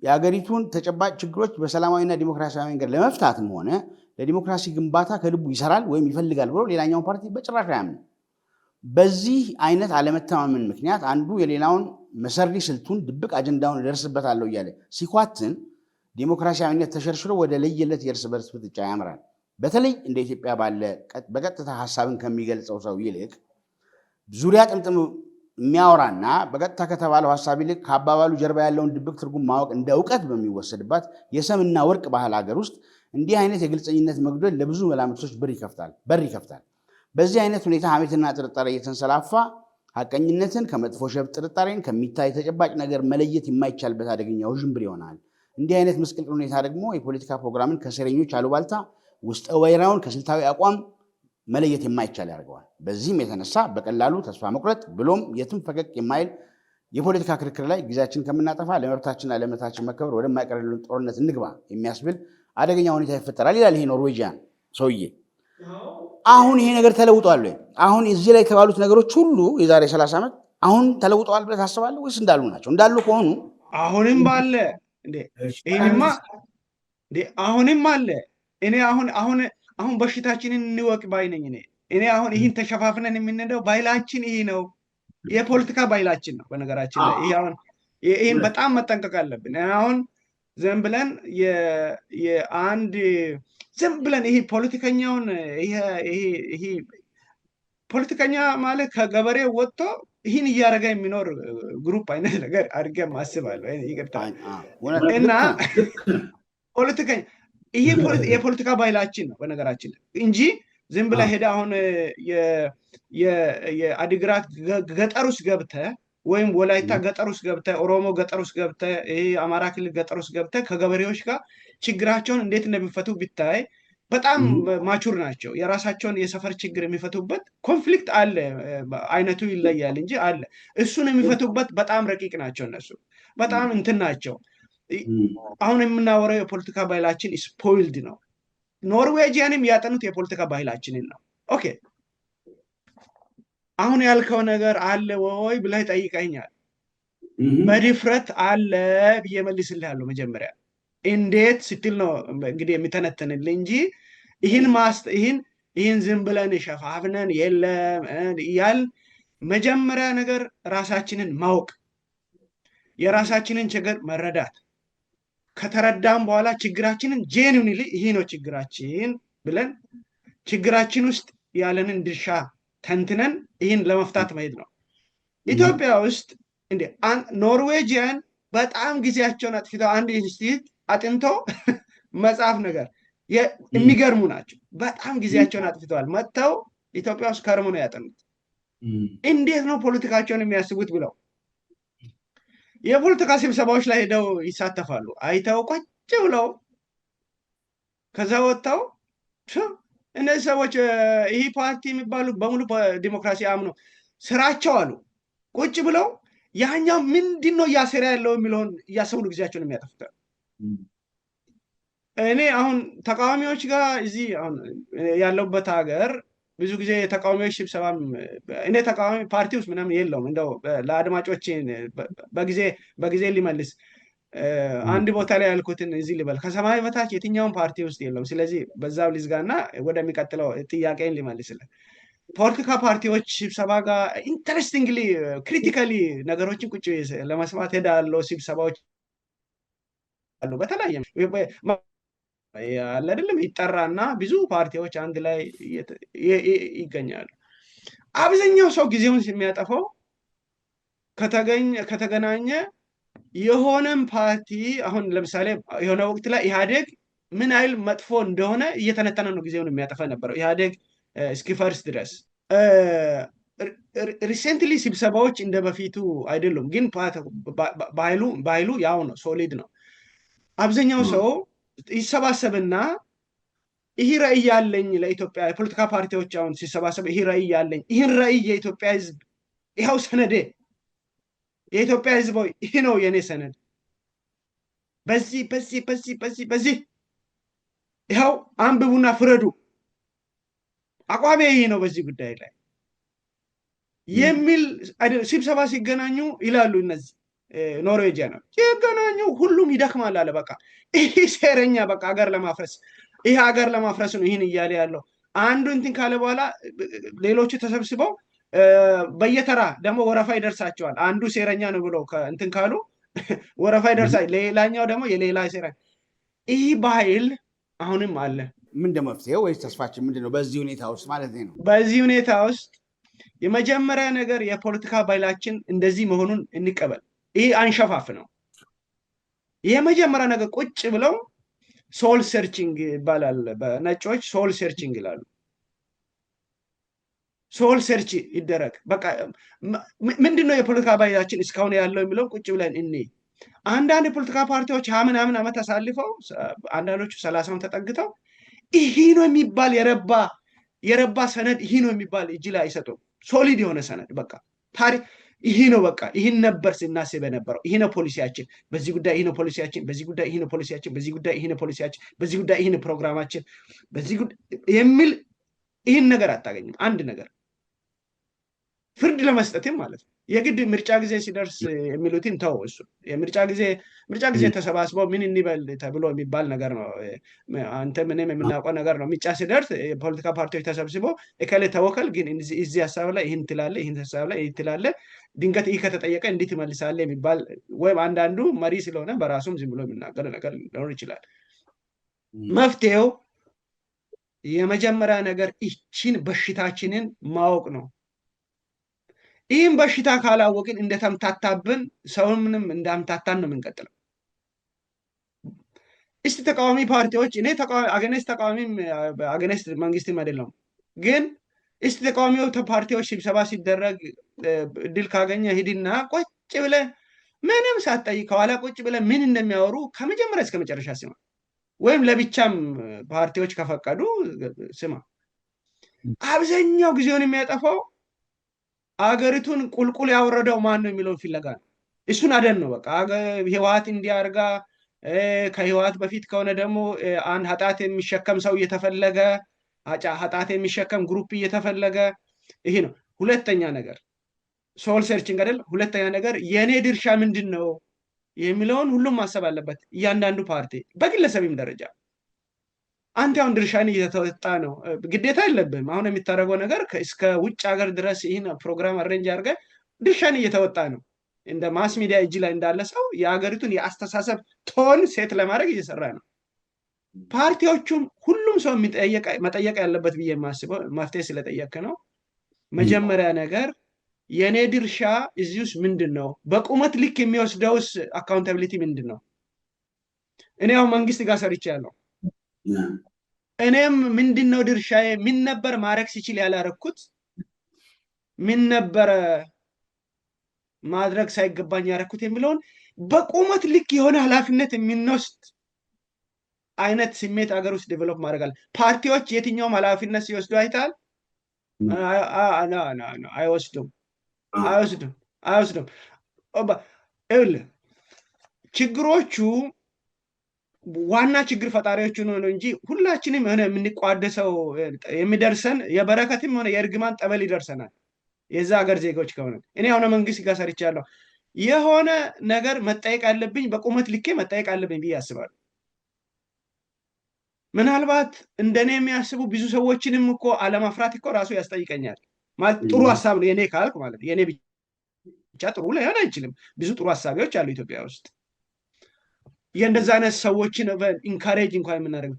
Speaker 1: የሀገሪቱን ተጨባጭ ችግሮች በሰላማዊና ዲሞክራሲያዊ መንገድ ለመፍታትም ሆነ ለዲሞክራሲ ግንባታ ከልቡ ይሰራል ወይም ይፈልጋል ብሎ ሌላኛውን ፓርቲ በጭራሽ አያምንም። በዚህ አይነት አለመተማመን ምክንያት አንዱ የሌላውን መሰሪ ስልቱን ድብቅ አጀንዳውን እደርስበታለሁ እያለ ሲኳትን ዲሞክራሲያዊነት ተሸርሽሮ ወደ ለየለት የእርስ በርስ ፍጥጫ ያምራል። በተለይ እንደ ኢትዮጵያ ባለ በቀጥታ ሀሳብን ከሚገልጸው ሰው ይልቅ ዙሪያ ጥምጥም የሚያወራና በቀጥታ ከተባለው ሀሳብ ይልቅ ከአባባሉ ጀርባ ያለውን ድብቅ ትርጉም ማወቅ እንደ እውቀት በሚወሰድባት የሰምና ወርቅ ባህል ሀገር ውስጥ እንዲህ አይነት የግልፀኝነት መጉደል ለብዙ መላምቶች በር ይከፍታል። በዚህ አይነት ሁኔታ ሐሜትና ጥርጣሬ እየተንሰላፋ ሐቀኝነትን ከመጥፎ ሸፍጥ ጥርጣሬን ከሚታይ ተጨባጭ ነገር መለየት የማይቻልበት አደገኛ ውዥንብር ይሆናል። እንዲህ አይነት ምስቅልቅል ሁኔታ ደግሞ የፖለቲካ ፕሮግራምን ከሴረኞች አሉባልታ፣ ውስጠ ወይራውን ከስልታዊ አቋም መለየት የማይቻል ያደርገዋል። በዚህም የተነሳ በቀላሉ ተስፋ መቁረጥ ብሎም የትም ፈቀቅ የማይል የፖለቲካ ክርክር ላይ ጊዜያችን ከምናጠፋ ለመብታችንና ለእምነታችን መከበር ወደማይቀርልን ጦርነት እንግባ የሚያስብል አደገኛ ሁኔታ ይፈጠራል ይላል ይሄ ኖርዌጂያን ሰውዬ። አሁን ይሄ ነገር ተለውጧል ወይ? አሁን እዚህ ላይ የተባሉት ነገሮች ሁሉ የዛሬ 30 ዓመት አሁን ተለውጠዋል ብለህ ታስባለህ ወይስ እንዳሉ ናቸው? እንዳሉ ከሆኑ
Speaker 2: አሁንም ባለ ይሄንማ አሁንም አለ። እኔ አሁን በሽታችንን እንወቅ ባይ ነኝ። እኔ እኔ አሁን ይህን ተሸፋፍነን የምንሄደው ባህላችን ይሄ ነው፣ የፖለቲካ ባህላችን ነው። በነገራችን ላይ ይሄ አሁን ይህን በጣም መጠንቀቅ አለብን። አሁን ዝም ብለን የአንድ ዝም ብለን ይሄ ፖለቲከኛውን ይሄ ፖለቲከኛ ማለት ከገበሬው ወጥቶ ይህን እያደረገ የሚኖር ግሩፕ አይነት ነገር አድርገን አስባለሁ። ይቅርታል እና ፖለቲከኛ ይሄ የፖለቲካ ባህላችን ነው በነገራችን እንጂ ዝም ብለህ ሄደህ አሁን የአዲግራት ገጠር ውስጥ ገብተህ ወይም ወላይታ ገጠር ውስጥ ገብተህ ኦሮሞ ገጠር ውስጥ ገብተህ ይሄ አማራ ክልል ገጠር ውስጥ ገብተህ ከገበሬዎች ጋር ችግራቸውን እንዴት እንደሚፈቱ ቢታይ በጣም ማቹር ናቸው። የራሳቸውን የሰፈር ችግር የሚፈቱበት ኮንፍሊክት አለ፣ አይነቱ ይለያል እንጂ አለ። እሱን የሚፈቱበት በጣም ረቂቅ ናቸው። እነሱ በጣም እንትን ናቸው። አሁን የምናወራው የፖለቲካ ባህላችን ስፖይልድ ነው። ኖርዌጂያንም ያጠኑት የፖለቲካ ባህላችንን ነው። ኦኬ አሁን ያልከው ነገር አለ ወይ ብለህ ጠይቀኛል። በድፍረት አለ ብዬ መልስልሃለሁ። መጀመሪያ እንዴት ስትል ነው እንግዲህ የሚተነተንልህ እንጂ ይህን ዝም ብለን ሸፋፍነን የለም እያል መጀመሪያ ነገር ራሳችንን ማወቅ፣ የራሳችንን ችግር መረዳት፣ ከተረዳም በኋላ ችግራችንን ጄኒውንሊ ይሄ ነው ችግራችን ብለን ችግራችን ውስጥ ያለንን ድርሻ ተንትነን ይህን ለመፍታት መሄድ ነው። ኢትዮጵያ ውስጥ እንደ ኖርዌጂያን በጣም ጊዜያቸውን አጥፍተው አንድ ኢንስቲትዩት አጥንቶ መጽሐፍ ነገር የሚገርሙ ናቸው። በጣም ጊዜያቸውን አጥፍተዋል። መጥተው ኢትዮጵያ ውስጥ ከርሞ ነው ያጠኑት። እንዴት ነው ፖለቲካቸውን የሚያስቡት ብለው የፖለቲካ ስብሰባዎች ላይ ሄደው ይሳተፋሉ። አይተው ቁጭ ብለው ከዛ ወጥተው እነዚህ ሰዎች ይህ ፓርቲ የሚባሉ በሙሉ ዲሞክራሲ አምኖ ስራቸው አሉ ቁጭ ብለው ያኛው ምንድን ነው እያሰራ ያለው የሚለውን እያሰቡ ጊዜያቸውን የሚያጠፉት። እኔ አሁን ተቃዋሚዎች ጋር እዚህ አሁን ያለውበት ሀገር ብዙ ጊዜ የተቃዋሚዎች ስብሰባ እኔ ተቃዋሚ ፓርቲ ውስጥ ምናምን የለውም። እንደው ለአድማጮች በጊዜ ሊመልስ አንድ ቦታ ላይ ያልኩትን እዚህ ልበል። ከሰማይ በታች የትኛውን ፓርቲ ውስጥ የለውም። ስለዚህ በዛው ልዝጋና ወደሚቀጥለው ጥያቄን ሊመልስልን። ፖለቲካ ፓርቲዎች ስብሰባ ጋር ኢንተረስቲንግሊ ክሪቲካሊ ነገሮችን ቁጭ ለመስማት ሄዳለሁ። ስብሰባዎች አሉ በተለያየ አለ አይደለም ይጠራና ብዙ ፓርቲዎች አንድ ላይ ይገኛሉ። አብዛኛው ሰው ጊዜውን የሚያጠፋው ከተገናኘ የሆነም ፓርቲ አሁን ለምሳሌ የሆነ ወቅት ላይ ኢህአዴግ ምን አይል መጥፎ እንደሆነ እየተነተነ ነው ጊዜውን የሚያጠፋ ነበረው ኢህአዴግ እስኪፈርስ ድረስ። ሪሴንትሊ ስብሰባዎች እንደ በፊቱ አይደሉም፣ ግን ባህሉ ያው ነው፣ ሶሊድ ነው። አብዛኛው ሰው ይሰባሰብና ይህ ራዕይ ያለኝ ለኢትዮጵያ የፖለቲካ ፓርቲዎች አሁን ሲሰባሰብ ይህ ራዕይ ያለኝ ይህን ራዕይ የኢትዮጵያ ህዝብ ይኸው ሰነዴ የኢትዮጵያ ህዝብ ይህ ነው የኔ ሰነድ፣ በዚህ ይኸው አንብቡና ፍረዱ፣ አቋሜ ይህ ነው በዚህ ጉዳይ ላይ የሚል ስብሰባ ሲገናኙ ይላሉ። እነዚህ ኖርዌጂያኖች ሲገናኙ ሁሉም ይደክማል አለ። በቃ ይህ ሴረኛ በቃ ሀገር ለማፍረስ ይህ ሀገር ለማፍረስ ነው ይህን እያለ ያለው። አንዱ እንትን ካለ በኋላ ሌሎቹ ተሰብስበው በየተራ ደግሞ ወረፋ ይደርሳቸዋል። አንዱ ሴረኛ ነው ብለው እንትን ካሉ ወረፋ ይደርሳል፣ ሌላኛው ደግሞ የሌላ ሴረኛ። ይህ ባህል አሁንም አለ።
Speaker 1: ምንድን መፍትሄው ወይስ ተስፋችን ምንድን ነው በዚህ ሁኔታ ውስጥ ማለት ነው?
Speaker 2: በዚህ ሁኔታ ውስጥ የመጀመሪያ ነገር የፖለቲካ ባህላችን እንደዚህ መሆኑን እንቀበል። ይህ አንሸፋፍ ነው። የመጀመሪያ ነገር ቁጭ ብለው ሶል ሰርቺንግ ይባላል በነጮች፣ ሶል ሰርቺንግ ይላሉ። ሶል ሰርች ይደረግ። በቃ ምንድነው የፖለቲካ ባህላችን እስካሁን ያለው የሚለው ቁጭ ብለን እኔ አንዳንድ የፖለቲካ ፓርቲዎች ምናምን ዓመት አሳልፈው አንዳንዶቹ 30 ተጠግተው ይሄ ነው የሚባል የረባ ሰነድ ይሄ ነው የሚባል እጅ ላይ አይሰጡም። ሶሊድ የሆነ ሰነድ በቃ ታሪክ ይሄ ነው በቃ ይሄን ነበር ስናስብ የነበረው፣ ይሄ ነው ፖሊሲያችን፣ በዚህ ጉዳይ ይሄ ነው ፖሊሲያችን፣ በዚህ ጉዳይ ይሄ ነው ፖሊሲያችን፣ በዚህ ጉዳይ ይሄ ነው ፖሊሲያችን፣ በዚህ ጉዳይ ይሄ ነው ፕሮግራማችን፣ በዚህ ጉዳይ የሚል ይሄን ነገር አታገኝም። አንድ ነገር ፍርድ ለመስጠትም ማለት ነው። የግድ ምርጫ ጊዜ ሲደርስ የሚሉትን ተው። እሱ ምርጫ ጊዜ ተሰባስበው ምን እንበል ተብሎ የሚባል ነገር ነው። አንተ ምንም የምናውቀው ነገር ነው። ምርጫ ሲደርስ የፖለቲካ ፓርቲዎች ተሰብስበው እከሌ ተወከል፣ ግን እዚህ ሀሳብ ላይ ይህን ትላለህ፣ ይህን ሀሳብ ላይ ይህን ትላለህ፣ ድንገት ይህ ከተጠየቀ እንዲህ ትመልሳለህ የሚባል ወይም አንዳንዱ መሪ ስለሆነ በራሱም ዝም ብሎ የሚናገር ነገር ሊኖር ይችላል። መፍትሄው የመጀመሪያ ነገር ይህችን በሽታችንን ማወቅ ነው። ይህም በሽታ ካላወቅን እንደተምታታብን ሰውንም እንዳምታታን ነው የምንቀጥለው። እስቲ ተቃዋሚ ፓርቲዎች እኔ አገነስት መንግስትም አይደለም፣ ግን እስቲ ተቃዋሚ ፓርቲዎች ስብሰባ ሲደረግ ድል ካገኘ ሂድና ቁጭ ብለህ ምንም ሳትጠይቅ ከኋላ ቁጭ ብለህ ምን እንደሚያወሩ ከመጀመሪያ እስከ መጨረሻ ስማ። ወይም ለብቻም ፓርቲዎች ከፈቀዱ ስማ። አብዛኛው ጊዜውን የሚያጠፋው አገሪቱን ቁልቁል ያወረደው ማን ነው የሚለውን ፍለጋ ነው። እሱን አደን ነው በቃ ህወሓት እንዲያርጋ ከህወሓት በፊት ከሆነ ደግሞ አንድ ኃጢአት የሚሸከም ሰው እየተፈለገ ኃጢአት የሚሸከም ግሩፕ እየተፈለገ ይሄ ነው። ሁለተኛ ነገር ሶል ሰርችንግ አይደል? ሁለተኛ ነገር የኔ ድርሻ ምንድን ነው የሚለውን ሁሉም ማሰብ አለበት። እያንዳንዱ ፓርቲ በግለሰብም ደረጃ አንተ አሁን ድርሻን እየተወጣ ነው፣ ግዴታ የለብህም። አሁን የሚታረገው ነገር እስከ ውጭ ሀገር ድረስ ይህን ፕሮግራም አሬንጅ አድርገህ ድርሻን እየተወጣ ነው። እንደ ማስ ሚዲያ እጅ ላይ እንዳለ ሰው የሀገሪቱን የአስተሳሰብ ቶን ሴት ለማድረግ እየሰራ ነው። ፓርቲዎቹም ሁሉም ሰው መጠየቅ ያለበት ብዬ የማስበው መፍትሄ ስለጠየቅ ነው። መጀመሪያ ነገር የኔ ድርሻ እዚህ ውስጥ ምንድን ነው? በቁመት ልክ የሚወስደውስ አካውንታቢሊቲ ምንድን ነው? እኔ ያው መንግስት ጋር ሰርቻለሁ። እኔም ምንድን ነው ድርሻዬ? ምን ነበር ማድረግ ሲችል ያላረኩት? ምን ነበረ ማድረግ ሳይገባኝ ያረኩት የሚለውን በቁመት ልክ የሆነ ኃላፊነት የምንወስድ አይነት ስሜት አገር ውስጥ ዴቨሎፕ ማድረግ አለ። ፓርቲዎች የትኛውም ኃላፊነት ሲወስዱ አይታል? አይወስዱም። ችግሮቹ ዋና ችግር ፈጣሪዎቹ ነው እንጂ ሁላችንም የሆነ የምንቋደሰው የሚደርሰን የበረከትም ሆነ የእርግማን ጠበል ይደርሰናል የዛ ሀገር ዜጎች ከሆነ። እኔ አሁን መንግስት ጋር ሰርቻለሁ። የሆነ ነገር መጠየቅ አለብኝ፣ በቁመት ልኬ መጠየቅ አለብኝ ብዬ አስባለሁ። ምናልባት እንደኔ የሚያስቡ ብዙ ሰዎችንም እኮ አለማፍራት እኮ ራሱ ያስጠይቀኛል። ማለት ጥሩ ሀሳብ ነው የኔ ካልክ ማለት የኔ ብቻ ጥሩ ላይሆን አይችልም። ብዙ ጥሩ ሀሳቢዎች አሉ ኢትዮጵያ ውስጥ። የእንደዛ አይነት ሰዎችን ኢንካሬጅ እንኳን የምናደርግ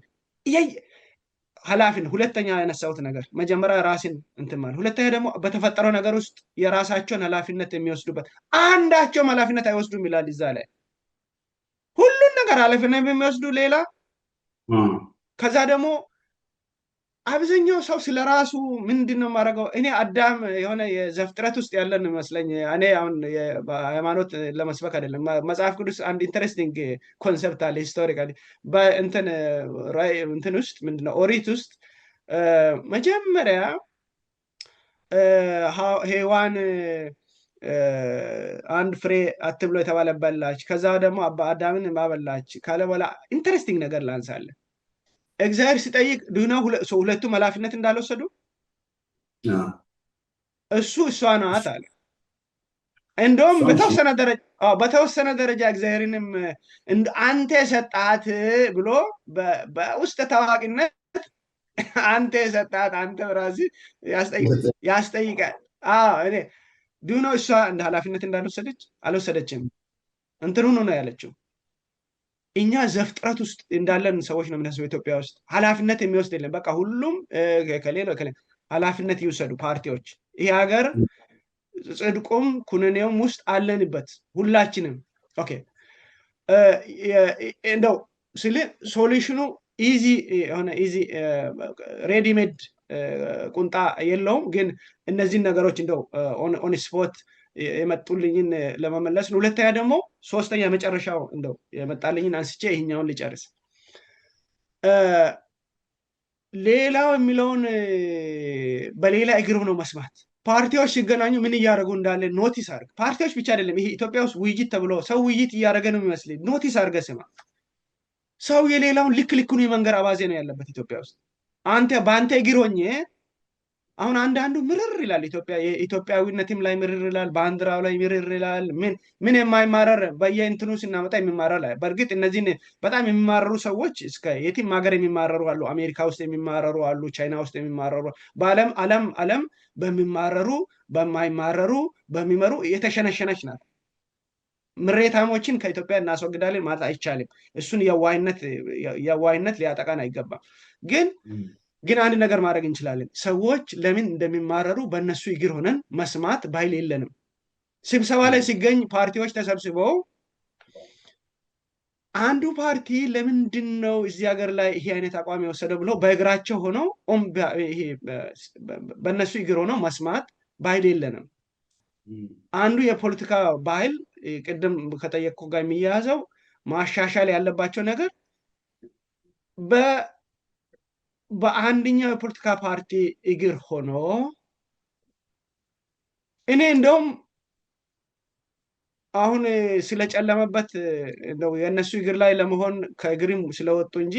Speaker 2: ኃላፊነት። ሁለተኛ ያነሳሁት ነገር መጀመሪያ ራስን እንትን ማለት፣ ሁለተኛ ደግሞ በተፈጠረው ነገር ውስጥ የራሳቸውን ኃላፊነት የሚወስዱበት አንዳቸውም ኃላፊነት አይወስዱም ይላል እዛ ላይ። ሁሉን ነገር ኃላፊነት የሚወስዱ ሌላ፣ ከዛ ደግሞ አብዛኛው ሰው ስለራሱ ምንድን ነው የማደርገው? እኔ አዳም የሆነ የዘፍጥረት ውስጥ ያለን ይመስለኝ። እኔ አሁን ሃይማኖት ለመስበክ አይደለም። መጽሐፍ ቅዱስ አንድ ኢንተረስቲንግ ኮንሰፕት አለ ሂስቶሪካሊ። እንትን ውስጥ ምንድነው ኦሪት ውስጥ መጀመሪያ ሔዋን አንድ ፍሬ አትብሎ የተባለበላች፣ ከዛ ደግሞ አዳምን ማበላች ካለ በኋላ ኢንተረስቲንግ ነገር ላንሳለን። እግዚአብሔር ሲጠይቅ ድና ሁለቱም ኃላፊነት እንዳልወሰዱ እሷ ናት አለ። እንደውም በተወሰነ ደረጃ እግዚአብሔርንም አንተ የሰጣት ብሎ በውስጥ ታዋቂነት አንተ የሰጣት አንተ ራስህ ያስጠይቃል። እኔ ድኖ እሷ እንደ ኃላፊነት እንዳልወሰደች አልወሰደችም። እንትኑ ነው ያለችው። እኛ ዘፍጥረት ውስጥ እንዳለን ሰዎች ነው የምናስበው። ኢትዮጵያ ውስጥ ኃላፊነት የሚወስድ የለም። በቃ ሁሉም ከሌሎ ኃላፊነት ይወሰዱ ፓርቲዎች። ይሄ ሀገር ጽድቁም ኩነኔውም ውስጥ አለንበት ሁላችንም። ኦኬ እንደው ስለ ሶሉሽኑ ኢዚ የሆነ ኢዚ ሬዲሜድ ቁንጣ የለውም። ግን እነዚህን ነገሮች እንደው ኦን ስፖት የመጡልኝን ለመመለስ ነው። ሁለተኛ ደግሞ ሶስተኛ መጨረሻው እንደው የመጣልኝን አንስቼ ይሄኛውን ልጨርስ። ሌላው የሚለውን በሌላ እግር ነው መስማት። ፓርቲዎች ሲገናኙ ምን እያደረጉ እንዳለ ኖቲስ አድርግ። ፓርቲዎች ብቻ አይደለም፣ ይሄ ኢትዮጵያ ውስጥ ውይይት ተብሎ ሰው ውይይት እያደረገ ነው የሚመስለኝ። ኖቲስ አድርገህ ስማ። ሰው የሌላውን ልክ ልኩን የመንገር አባዜ ነው ያለበት ኢትዮጵያ ውስጥ። አንተ በአንተ እግር ሆኜ አሁን አንዳንዱ ምርር ይላል ኢትዮጵያዊነትም ላይ ምርር ይላል፣ ባንዲራው ላይ ምርር ይላል። ምን የማይማረር በየእንትኑ ስናመጣ የሚማረር በእርግጥ እነዚህን በጣም የሚማረሩ ሰዎች እስከ የትም ሀገር የሚማረሩ አሉ። አሜሪካ ውስጥ የሚማረሩ አሉ፣ ቻይና ውስጥ የሚማረሩ ዓለም በሚማረሩ በማይማረሩ በሚመሩ የተሸነሸነች ናት። ምሬታሞችን ከኢትዮጵያ እናስወግዳለን ማለት አይቻልም። እሱን የዋይነት ሊያጠቃን አይገባም። ግን አንድ ነገር ማድረግ እንችላለን። ሰዎች ለምን እንደሚማረሩ በእነሱ እግር ሆነን መስማት ባህል የለንም። ስብሰባ ላይ ሲገኝ ፓርቲዎች ተሰብስበው አንዱ ፓርቲ ለምንድን ነው እዚህ ሀገር ላይ ይሄ አይነት አቋም የወሰደው ብለው በእግራቸው ሆነው በእነሱ እግር ሆነው መስማት ባህል የለንም። አንዱ የፖለቲካ ባህል ቅድም ከጠየቅኩ ጋር የሚያያዘው ማሻሻል ያለባቸው ነገር በአንደኛው የፖለቲካ ፓርቲ እግር ሆኖ እኔ እንደውም አሁን ስለጨለመበት እንደው የእነሱ እግር ላይ ለመሆን ከእግርም ስለወጡ እንጂ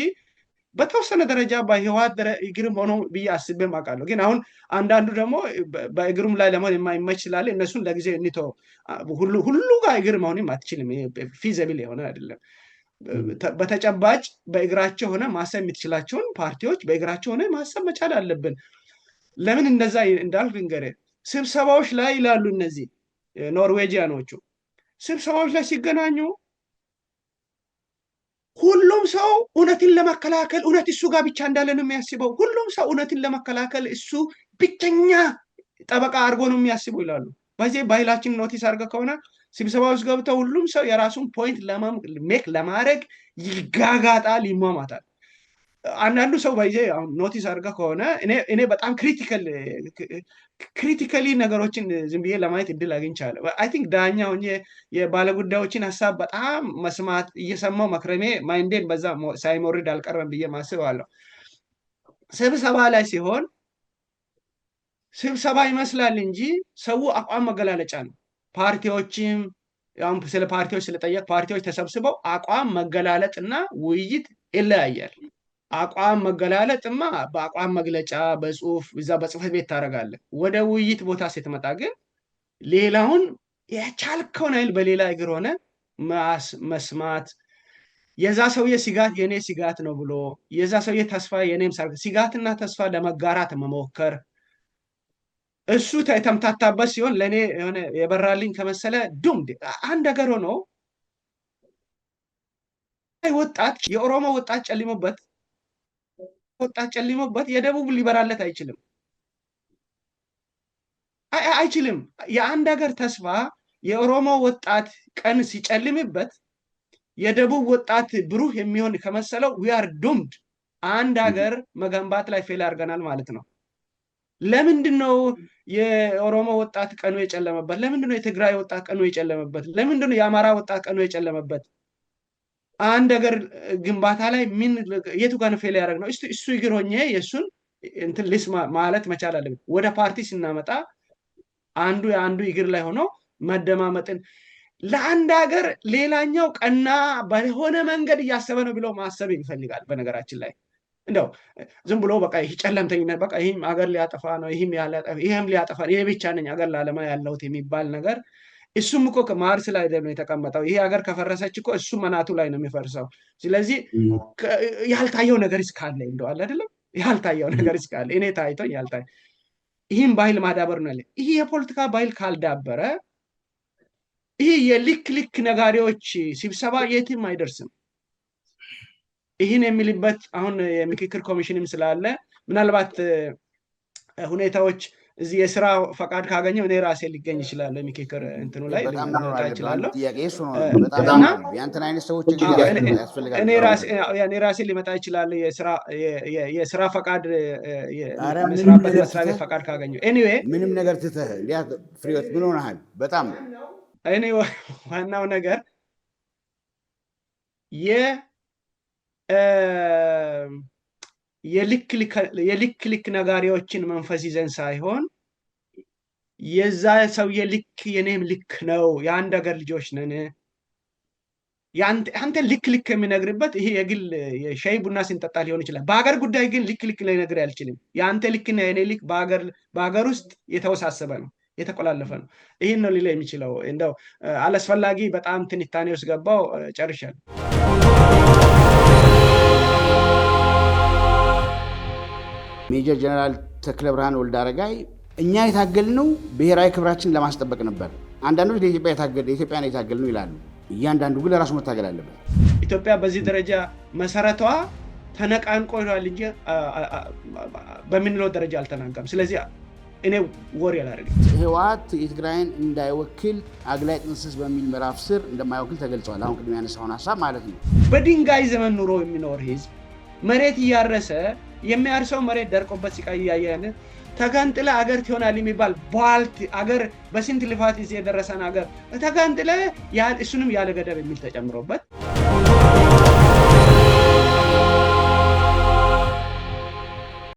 Speaker 2: በተወሰነ ደረጃ በህወሓት እግርም ሆኖ ብዬ አስቤም አውቃለሁ። ግን አሁን አንዳንዱ ደግሞ በእግሩም ላይ ለመሆን የማይመች ስላለ እነሱን ለጊዜ እንተው። ሁሉ ጋር እግር መሆንም አትችልም። ፊዘብል የሆነ አይደለም። በተጨባጭ በእግራቸው ሆነ ማሰብ የምትችላቸውን ፓርቲዎች በእግራቸው ሆነ ማሰብ መቻል አለብን። ለምን እንደዛ እንዳልኩ እንገርህ። ስብሰባዎች ላይ ይላሉ እነዚህ ኖርዌጂያኖቹ ስብሰባዎች ላይ ሲገናኙ ሁሉም ሰው እውነትን ለመከላከል እውነት እሱ ጋር ብቻ እንዳለ ነው የሚያስበው። ሁሉም ሰው እውነትን ለመከላከል እሱ ብቸኛ ጠበቃ አድርጎ ነው የሚያስበው ይላሉ። በዚህ ባህላችን ኖቲስ አድርገህ ከሆነ ስብሰባ ውስጥ ገብተው ሁሉም ሰው የራሱን ፖይንት ሜክ ለማድረግ ይጋጋጣል፣ ይሟሟታል። አንዳንዱ ሰው በይዜ አሁን ኖቲስ አድርገህ ከሆነ እኔ በጣም ክሪቲካሊ ነገሮችን ዝም ብዬ ለማየት እድል አግኝቻለሁ። አይ ቲንክ ዳኛ ሆኜ የባለጉዳዮችን ሀሳብ በጣም መስማት እየሰማው መክረሜ ማይንዴን በዛ ሳይሞርድ አልቀረም ብዬ ማስባለሁ። ስብሰባ ላይ ሲሆን ስብሰባ ይመስላል እንጂ ሰው አቋም መገላለጫ ነው። ፓርቲዎችም ስለ ፓርቲዎች ስለጠየቅ ፓርቲዎች ተሰብስበው አቋም መገላለጥና ውይይት ይለያያል። አቋም መገላለጥማ በአቋም መግለጫ በጽሁፍ እዛ በጽህፈት ቤት ታደርጋለህ። ወደ ውይይት ቦታ ስትመጣ ግን ሌላውን የቻልከውን አይል በሌላ እግር ሆነ መስማት፣ የዛ ሰውዬ ስጋት የኔ ስጋት ነው ብሎ የዛ ሰውዬ ተስፋ የኔም ስጋትና ተስፋ ለመጋራት መሞከር፣ እሱ የተምታታበት ሲሆን ለእኔ የሆነ የበራልኝ ከመሰለ ዱም አንድ ሀገር ሆኖ ወጣት የኦሮሞ ወጣት ጨልሞበት የደቡብ ሊበራለት አይችልም። የአንድ ሀገር ተስፋ የኦሮሞ ወጣት ቀን ሲጨልምበት የደቡብ ወጣት ብሩህ የሚሆን ከመሰለው we are doomed። አንድ ሀገር መገንባት ላይ ፌል አድርገናል ማለት ነው። ለምንድን ነው የኦሮሞ ወጣት ቀኑ የጨለመበት? ለምንድን ነው የትግራይ ወጣት ቀኑ የጨለመበት? ለምንድን ነው የአማራ ወጣት ቀኑ የጨለመበት? አንድ ሀገር ግንባታ ላይ የቱ ጋር ፌል ያደረግ ነው? እሱ እግር ሆኜ የእሱን እንትን ልስ ማለት መቻል አለብን። ወደ ፓርቲ ስናመጣ አንዱ የአንዱ እግር ላይ ሆኖ መደማመጥን ለአንድ ሀገር ሌላኛው ቀና በሆነ መንገድ እያሰበ ነው ብለው ማሰብ ይፈልጋል። በነገራችን ላይ እንደው ዝም ብሎ በቃ ይህ ጨለምተኝነት በቃ ይህም ሀገር ሊያጠፋ ነው ይህም ሊያጠፋ ይሄ ብቻ ነኝ ሀገር ላለማ ያለሁት የሚባል ነገር እሱም እኮ ማርስ ላይ ነው የተቀመጠው። ይሄ ሀገር ከፈረሰች እኮ እሱ መናቱ ላይ ነው የሚፈርሰው። ስለዚህ ያልታየው ነገር እስካለ እንደዋል አይደለም ያልታየው ነገር እስካለ እኔ ታይቶኝ ያልታየ ይህም ባህል ማዳበር ነው። ይህ የፖለቲካ ባህል ካልዳበረ ይህ የልክ ነጋዴዎች ስብሰባ የትም አይደርስም። ይህን የሚልበት አሁን የምክክር ኮሚሽንም ስላለ ምናልባት ሁኔታዎች እዚህ የስራ ፈቃድ ካገኘው እኔ ራሴ ሊገኝ ይችላል። የሚክክር እንትኑ ላይ ልመጣ ይችላለሁ። እኔ ራሴ ሊመጣ ይችላል። የስራ ፈቃድ የመስራበት መስሪያ ቤት ፈቃድ ካገኘው ኤኒዌይ
Speaker 1: ምንም ነገር ትተህ ፍሬዎት ምን ሆነሃል? በጣም
Speaker 2: እኔ ዋናው ነገር የልክ ነጋሪዎችን መንፈስ ይዘን ሳይሆን የዛ ሰውዬ ልክ የኔም ልክ ነው፣ የአንድ ሀገር ልጆች ነን፣ አንተ ልክ የሚነግርበት ይሄ የግል የሻይ ቡና ሲንጠጣ ሊሆን ይችላል። በሀገር ጉዳይ ግን ልክ ሊነግር አልችልም። የአንተ ልክና የኔ ልክ በሀገር ውስጥ የተወሳሰበ ነው፣ የተቆላለፈ ነው። ይህን ነው ሊለ የሚችለው። እንደው አላስፈላጊ በጣም ትንታኔ ውስጥ ገባው። ጨርሻለሁ።
Speaker 1: ሜጀር ጀነራል ተክለ ብርሃን ወልደ አረጋይ እኛ የታገልነው ብሔራዊ ክብራችንን ለማስጠበቅ ነበር። አንዳንዶች ለኢትዮጵያ ነው የታገልነው ይላሉ። እያንዳንዱ ግን ለራሱ መታገል አለበት።
Speaker 2: ኢትዮጵያ በዚህ ደረጃ መሰረቷ ተነቃንቆ ይሏል እንጂ በምንለው ደረጃ አልተናጋም። ስለዚህ እኔ ወሬ አላደርግም።
Speaker 1: ህወሓት የትግራይን እንዳይወክል አግላይ ጥንስስ በሚል ምዕራፍ ስር እንደማይወክል ተገልጿል። አሁን ቅድም ያነሳውን ሀሳብ ማለት ነው።
Speaker 2: በድንጋይ ዘመን ኑሮ የሚኖር ህዝብ መሬት እያረሰ የሚያርሰው መሬት ደርቆበት ሲቃይ እያየን ተጋንጥለ አገር ትሆናል የሚባል ቧልት አገር በስንት ልፋት የደረሰን አገር ተጋንጥለ እሱንም ያለ ገደብ የሚል ተጨምሮበት